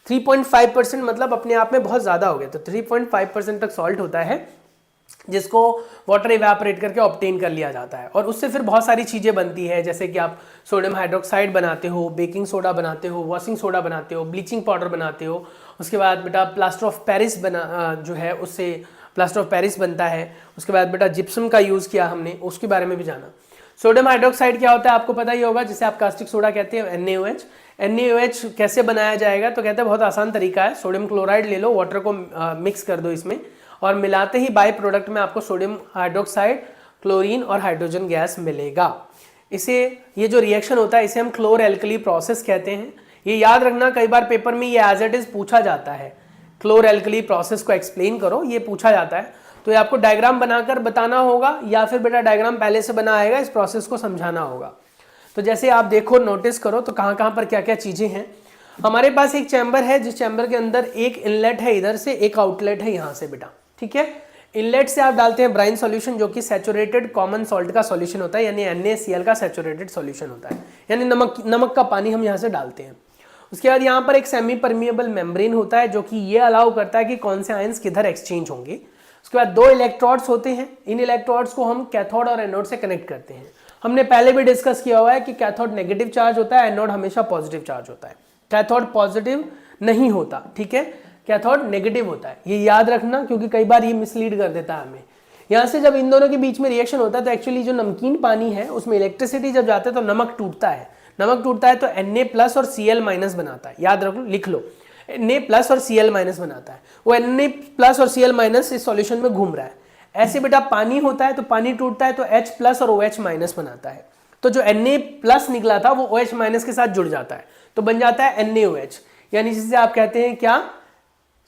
3.5% मतलब अपने आप में बहुत ज़्यादा हो गया, तो 3.5% तक सॉल्ट होता है जिसको वाटर इवेपोरेट करके ऑब्टेन कर लिया जाता है और उससे फिर बहुत सारी चीज़ें बनती है, जैसे कि आप सोडियम हाइड्रोक्साइड बनाते हो, बेकिंग सोडा बनाते हो, वॉशिंग सोडा बनाते हो, ब्लीचिंग पाउडर बनाते हो। उसके बाद बेटा प्लास्टर ऑफ पेरिस जो है उससे प्लास्टर ऑफ पेरिस बनता है। उसके बाद बेटा जिप्सम का यूज़ किया हमने, उसके बारे में भी जाना। सोडियम हाइड्रोक्साइड क्या होता है आपको पता ही होगा, जिसे आप कास्टिक सोडा कहते हैं, NaOH। NaOH कैसे बनाया जाएगा, तो कहते हैं बहुत आसान तरीका है, सोडियम क्लोराइड ले लो, वाटर को मिक्स कर दो इसमें और मिलाते ही बाय प्रोडक्ट में आपको सोडियम हाइड्रोक्साइड, क्लोरीन और हाइड्रोजन गैस मिलेगा। इसे ये जो रिएक्शन होता है इसे हम क्लोर एल्कली प्रोसेस कहते हैं। ये याद रखना, कई बार पेपर में ये एज इट इज पूछा जाता है, क्लोर एल्कली प्रोसेस को एक्सप्लेन करो, ये पूछा जाता है। तो ये आपको डायग्राम बनाकर बताना होगा या फिर बेटा डायग्राम पहले से बना आएगा, इस प्रोसेस को समझाना होगा। तो जैसे आप देखो, नोटिस करो तो कहाँ कहाँ पर क्या क्या चीज़ें हैं। हमारे पास एक चैम्बर है, जिस चैम्बर के अंदर एक इनलेट है इधर से, एक आउटलेट है यहाँ से बेटा, ठीक है। इनलेट से आप डालते हैं ब्राइन सॉल्यूशन जो कि सैचुरेटेड कॉमन सॉल्ट का सॉल्यूशन होता है, यानी NaCl का सैचुरेटेड सॉल्यूशन होता है, यानी नमक का पानी हम यहाँ से डालते हैं। उसके बाद यहाँ पर एक सेमी परमिएबल मेम्ब्रेन होता है जो कि ये अलाउ करता है कि कौन से आयंस किधर एक्सचेंज होंगे। उसके बाद 2 इलेक्ट्रोड्स होते हैं, इन इलेक्ट्रोड्स को हम कैथोड और एनोड से कनेक्ट करते हैं। हमने पहले भी डिस्कस किया हुआ है कि कैथोड नेगेटिव चार्ज होता है, एनोड हमेशा पॉजिटिव चार्ज होता है। कैथोड पॉजिटिव नहीं होता, ठीक है, कैथोड नेगेटिव होता है, ये याद रखना क्योंकि कई बार ये मिसलीड कर देता है हमें। यहाँ से जब इन दोनों के बीच में रिएक्शन होता है तो एक्चुअली जो नमकीन पानी है उसमें इलेक्ट्रिसिटी जब जाता है तो नमक टूटता है। नमक टूटता है तो Na+ और Cl- बनाता है, याद रख लो, लिख लो, Na+ और Cl- बनाता है। वो Na+ और Cl- इस सॉल्यूशन में घूम रहा है। ऐसे बेटा पानी होता है तो पानी टूटता है तो H+ और OH- बनाता है। तो जो Na+ निकला था वो OH- के साथ जुड़ जाता है तो बन जाता है NaOH, यानी जिसे आप कहते हैं क्या,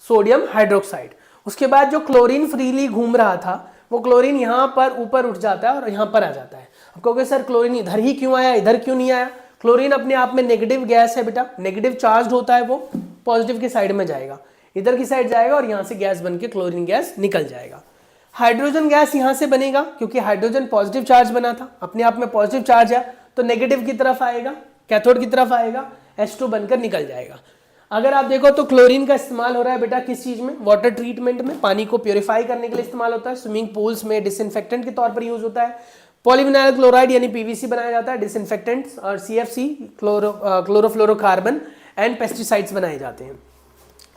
सोडियम हाइड्रोक्साइड। उसके बाद जो क्लोरीन फ्रीली घूम रहा था वो क्लोरीन यहाँ पर ऊपर उठ जाता है और यहाँ पर आ जाता है। आप कहोगे सर क्लोरीन इधर ही क्यों आया, इधर क्यों नहीं आया। क्लोरीन अपने आप में नेगेटिव गैस है बेटा, नेगेटिव चार्ज होता है, वो पॉजिटिव की साइड में जाएगा, इधर की साइड जाएगा और यहाँ से गैस बन के क्लोरीन गैस निकल जाएगा। हाइड्रोजन गैस यहाँ से बनेगा क्योंकि हाइड्रोजन पॉजिटिव चार्ज बना था, अपने आप में पॉजिटिव चार्ज है तो नेगेटिव की तरफ आएगा, कैथोड की तरफ आएगा, H2 बनकर निकल जाएगा। अगर आप देखो तो क्लोरीन का इस्तेमाल हो रहा है बेटा किस चीज में, वाटर ट्रीटमेंट में, पानी को प्योरीफाई करने के लिए इस्तेमाल होता है। स्विमिंग पूल्स में डिसइंफेक्टेंट के तौर पर यूज होता है। पॉलीविनाइल क्लोराइड यानी PVC बनाया जाता है, डिसइंफेक्टेंट्स, और CFC क्लोरोफ्लोरोकार्बन एंड पेस्टिसाइड्स बनाए जाते हैं।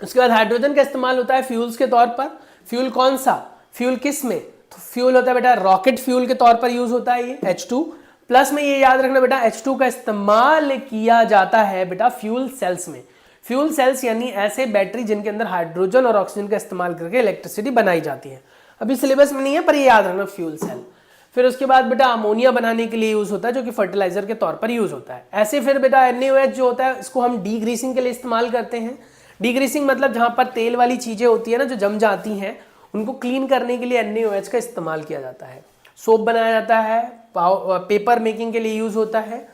उसके बाद हाइड्रोजन का इस्तेमाल होता है फ्यूल्स के तौर पर। फ्यूल कौन सा, फ्यूल किस में, तो फ्यूल होता है बेटा रॉकेट फ्यूल के तौर पर यूज होता है ये H2 प्लस में। ये याद रखना बेटा H2 का इस्तेमाल किया जाता है बेटा फ्यूल सेल्स में। फ्यूल सेल्स यानी ऐसे बैटरी जिनके अंदर हाइड्रोजन और ऑक्सीजन का इस्तेमाल करके इलेक्ट्रिसिटी बनाई जाती है। अभी सिलेबस में नहीं है पर ये याद रखना फ्यूल सेल। फिर उसके बाद बेटा अमोनिया बनाने के लिए यूज होता है जो कि फर्टिलाइजर के तौर पर यूज होता है। ऐसे फिर बेटा NaOH जो होता है इसको हम डीग्रीसिंग के लिए इस्तेमाल करते हैं। डीग्रीसिंग मतलब जहां पर तेल वाली चीजें होती है ना जो जम जाती हैं उनको क्लीन करने के लिए NaOH का इस्तेमाल किया जाता है। सोप बनाया जाता है, पेपर मेकिंग के लिए यूज होता है,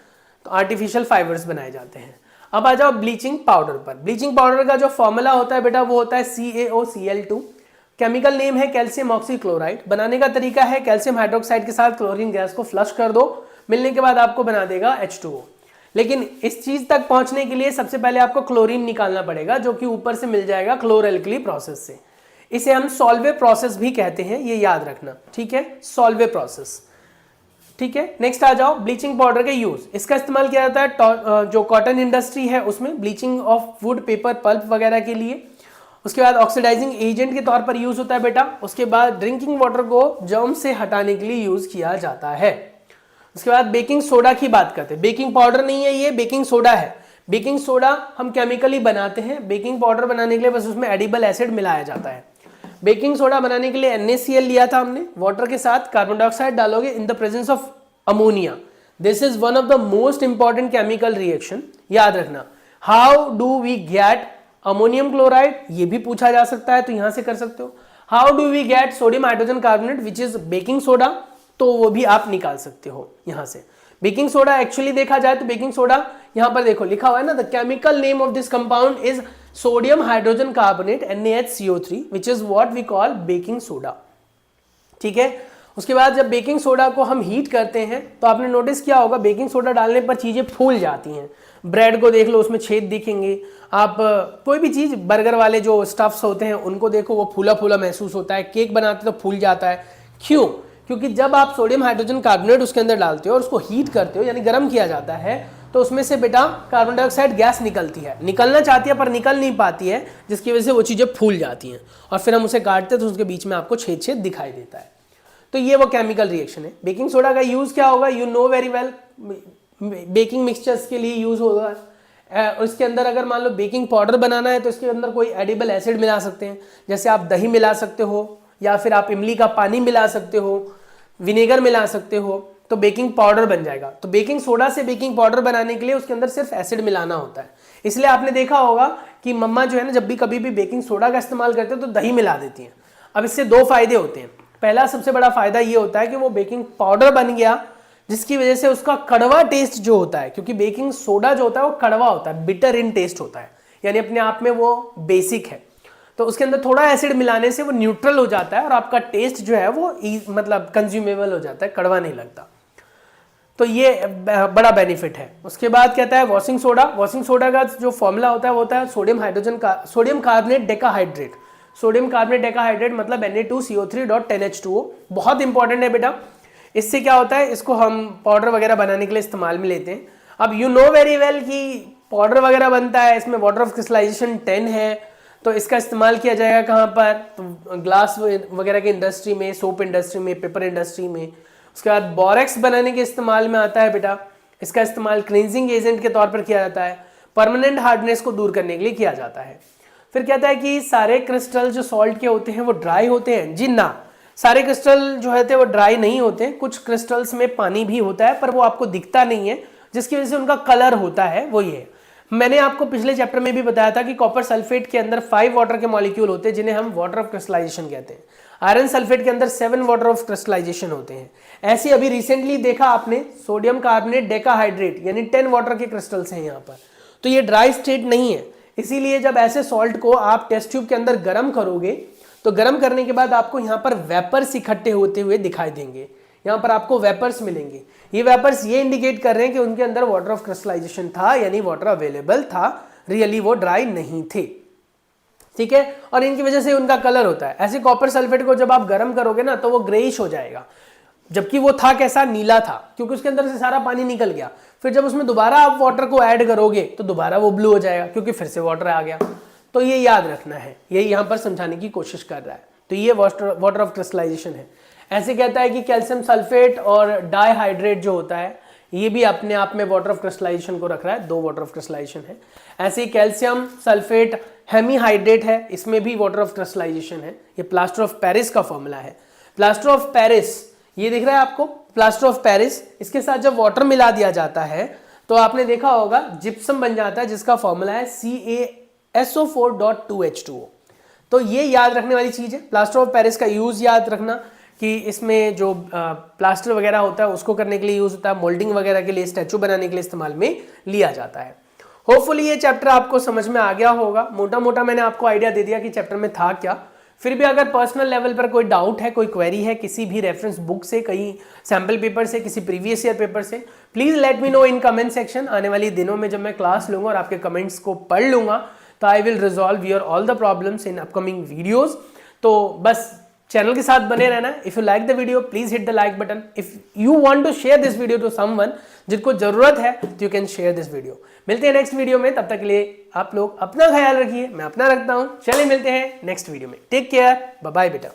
तो आर्टिफिशियल फाइबर्स बनाए जाते हैं। अब आ जाओ ब्लीचिंग पाउडर पर। ब्लीचिंग पाउडर का जो फॉर्मूला होता है बेटा वो होता है CaOCl2। केमिकल नेम है कैल्शियम ऑक्सीक्लोराइड। बनाने का तरीका है कैल्शियम हाइड्रोक्साइड के साथ क्लोरीन गैस को फ्लश कर दो, मिलने के बाद आपको बना देगा H2O। लेकिन इस चीज तक पहुंचने के लिए सबसे पहले आपको क्लोरीन निकालना पड़ेगा, जो कि ऊपर से मिल जाएगा क्लोरएल्कली प्रोसेस से। इसे हम सॉल्वे प्रोसेस भी कहते हैं, ये याद रखना, ठीक है, सॉल्वे प्रोसेस, ठीक है। नेक्स्ट आ जाओ ब्लीचिंग पाउडर के यूज। इसका इस्तेमाल किया जाता है जो कॉटन इंडस्ट्री है उसमें, bleaching of would, paper, pulp वगैरह के लिए। उसके बाद ऑक्सीडाइजिंग एजेंट के तौर पर यूज होता है बेटा। उसके बाद ड्रिंकिंग वाटर को जर्म से हटाने के लिए यूज किया जाता है। उसके बाद बेकिंग सोडा की बात करते हैं। बेकिंग पाउडर नहीं है ये, बेकिंग सोडा है। बेकिंग सोडा हम केमिकली बनाते हैं, बेकिंग पाउडर बनाने के लिए बस उसमें एडिबल एसिड मिलाया जाता है। बेकिंग सोडा बनाने के लिए NaCl लिया था हमने, वाटर के साथ कार्बन डाइऑक्साइड डालोगे in the presence of ammonia. This is one of the most important chemical reaction, याद रखना। How do we get ammonium chloride, ये भी पूछा जा सकता है, तो यहां से कर सकते हो। How do we get sodium hydrogen carbonate which is baking soda, तो वो भी आप निकाल सकते हो यहां से। बेकिंग सोडा एक्चुअली देखा जाए तो बेकिंग सोडा यहां पर देखो लिखा हुआ है ना, the chemical name of this compound is sodium hydrogen carbonate NaHCO3 which is what we call baking soda, ठीक है। उसके बाद जब बेकिंग सोडा को हम हीट करते हैं तो आपने नोटिस किया होगा बेकिंग सोडा डालने पर चीजें फूल जाती हैं। ब्रेड को देख लो, उसमें छेद दिखेंगे। आप कोई भी चीज, बर्गर वाले जो स्टफ्स होते हैं उनको देखो, वो फूला फूला महसूस होता है। केक बनाते तो फूल जाता है, क्यों? क्योंकि जब आप सोडियम हाइड्रोजन कार्बोनेट उसके अंदर डालते हो और उसको हीट करते हो, यानी गर्म किया जाता है, तो उसमें से बेटा कार्बन डाइऑक्साइड गैस निकलती है, निकलना चाहती है पर निकल नहीं पाती है, जिसकी वजह से वो चीजें फूल जाती हैं और फिर हम उसे काटते हैं तो उसके बीच में आपको छेद छेद दिखाई देता है। तो ये वो केमिकल रिएक्शन है। बेकिंग सोडा का यूज क्या होगा, you know very well, baking mixtures के लिए यूज होगा। इसके अंदर अगर मान लो बेकिंग पाउडर बनाना है तो इसके अंदर कोई एडिबल एसिड मिला सकते हैं, जैसे आप दही मिला सकते हो, या फिर आप इमली का पानी मिला सकते हो, विनेगर मिला सकते हो, तो बेकिंग पाउडर बन जाएगा। तो बेकिंग सोडा से बेकिंग पाउडर बनाने के लिए उसके अंदर सिर्फ एसिड मिलाना होता है। इसलिए आपने देखा होगा कि मम्मा जो है ना, जब भी कभी भी बेकिंग सोडा का इस्तेमाल करते हैं तो दही मिला देती हैं। अब इससे दो फायदे होते हैं। पहला सबसे बड़ा फायदा ये होता है कि वो बेकिंग पाउडर बन गया, जिसकी वजह से उसका कड़वा टेस्ट जो होता है, क्योंकि बेकिंग सोडा जो होता है वो कड़वा होता है, बिटर इन टेस्ट होता है, यानी अपने आप में वो बेसिक है। तो उसके अंदर थोड़ा एसिड मिलाने से वो न्यूट्रल हो जाता है और आपका टेस्ट जो है वो मतलब कंज्यूमेबल हो जाता है, कड़वा नहीं लगता। तो ये बड़ा बेनिफिट है। उसके बाद कहता है वॉशिंग सोडा। वॉशिंग सोडा का जो फॉर्मूला होता है वो होता है sodium carbonate decahydrate. Sodium carbonate decahydrate मतलब Na2CO3.10H2O। बहुत इंपॉर्टेंट है बेटा। इससे क्या होता है, इसको हम पाउडर वगैरह बनाने के लिए इस्तेमाल में लेते हैं। अब यू नो वेरी वेल कि पाउडर वगैरह बनता है, इसमें वाटर ऑफ क्रिस्टलाइजेशन 10 है, तो इसका इस्तेमाल किया जाएगा कहाँ पर, तो ग्लास वगैरह की इंडस्ट्री में, सोप इंडस्ट्री में, पेपर इंडस्ट्री में। उसके बाद बोरेक्स बनाने के इस्तेमाल में आता है बेटा। इसका इस्तेमाल क्लींजिंग एजेंट के तौर पर किया जाता है, परमानेंट हार्डनेस को दूर करने के लिए किया जाता है। फिर कहता है कि सारे क्रिस्टल जो सॉल्ट के होते हैं वो ड्राई होते हैं। जी ना, सारे क्रिस्टल जो होते हैं वो ड्राई नहीं होते। कुछ क्रिस्टल्स में पानी भी होता है पर वो आपको दिखता नहीं है, जिसकी वजह से उनका कलर होता है वो ये। मैंने आपको पिछले चैप्टर में भी बताया था कि कॉपर सल्फेट के अंदर 5 वाटर के मॉलिक्यूल होते हैं जिन्हें हम वाटर ऑफ क्रिस्टलाइजेशन कहते हैं। आयरन सल्फेट के अंदर 7 वाटर ऑफ क्रिस्टलाइजेशन होते हैं। ऐसे अभी रिसेंटली देखा आपने सोडियम कार्बोनेट डेकाहाइड्रेट यानी 10 वाटर के क्रिस्टल्स हैं यहाँ पर। तो ये ड्राई स्टेट नहीं है, इसीलिए जब ऐसे सॉल्ट को आप टेस्ट ट्यूब के अंदर गर्म करोगे तो गर्म करने के बाद आपको यहाँ पर वेपर्स इकट्ठे होते हुए दिखाई देंगे। यहाँ पर आपको वेपर्स मिलेंगे। ये वेपर्स ये इंडिकेट कर रहे हैं कि उनके अंदर वाटर ऑफ क्रिस्टलाइजेशन था, यानी वाटर अवेलेबल था, रियली वो ड्राई नहीं थे, ठीक है। और इनकी वजह से उनका कलर होता है। ऐसे कॉपर सल्फेट को जब आप गर्म करोगे ना तो वो ग्रेइश हो जाएगा, जबकि वो था कैसा, नीला था, क्योंकि उसके अंदर से सारा पानी निकल गया। फिर जब उसमें दोबारा आप वाटर को ऐड करोगे तो दोबारा वो ब्लू हो जाएगा, क्योंकि फिर से वाटर आ गया। तो ये याद रखना है, ये यहाँ पर समझाने की कोशिश कर रहा है। तो ये वाटर ऑफ क्रिस्टलाइजेशन है। ऐसे कहता है कि कैल्शियम सल्फेट और डाइहाइड्रेट जो होता है ये भी अपने आप में वाटर ऑफ क्रिस्टलाइजेशन को रख रहा है, 2 वाटर ऑफ क्रिस्टलाइजेशन है। ऐसे ही कैल्शियम सल्फेट हेमीहाइड्रेट है, इसमें भी वाटर ऑफ क्रिस्टलाइजेशन है। ये प्लास्टर ऑफ पेरिस का फॉर्मूला है। प्लास्टर ऑफ पेरिस ये दिख रहा है आपको, प्लास्टर ऑफ पेरिस, इसके साथ जब वाटर मिला दिया जाता है तो आपने देखा होगा जिप्सम बन जाता है, जिसका फॉर्मूला है CaSO4.2H2O। तो ये याद रखने वाली चीज है। प्लास्टर ऑफ पेरिस का यूज याद रखना कि इसमें जो प्लास्टर वगैरह होता है उसको करने के लिए यूज होता है, मोल्डिंग वगैरह के लिए, स्टैचू बनाने के लिए इस्तेमाल में लिया जाता है। होपफुली ये चैप्टर आपको समझ में आ गया होगा। मोटा मोटा मैंने आपको आइडिया दे दिया कि चैप्टर में था क्या। फिर भी अगर पर्सनल लेवल पर कोई डाउट है, कोई क्वेरी है किसी भी रेफरेंस बुक से, कहीं सैम्पल पेपर से, किसी प्रीवियस ईयर पेपर से, please let me know in comment section. आने वाली दिनों में जब मैं क्लास लूंगा और आपके कमेंट्स को पढ़ लूंगा तो I will resolve your all the problems in upcoming videos. तो बस चैनल के साथ बने रहना। If you like the video please hit the like button. If you want to share this video to someone जिसको जरूरत है तो you can share this video. मिलते हैं नेक्स्ट वीडियो में, तब तक के लिए आप लोग अपना ख्याल रखिए, मैं अपना रखता हूं। चलिए मिलते हैं नेक्स्ट वीडियो में। टेक केयर, बाय बाय बेटा।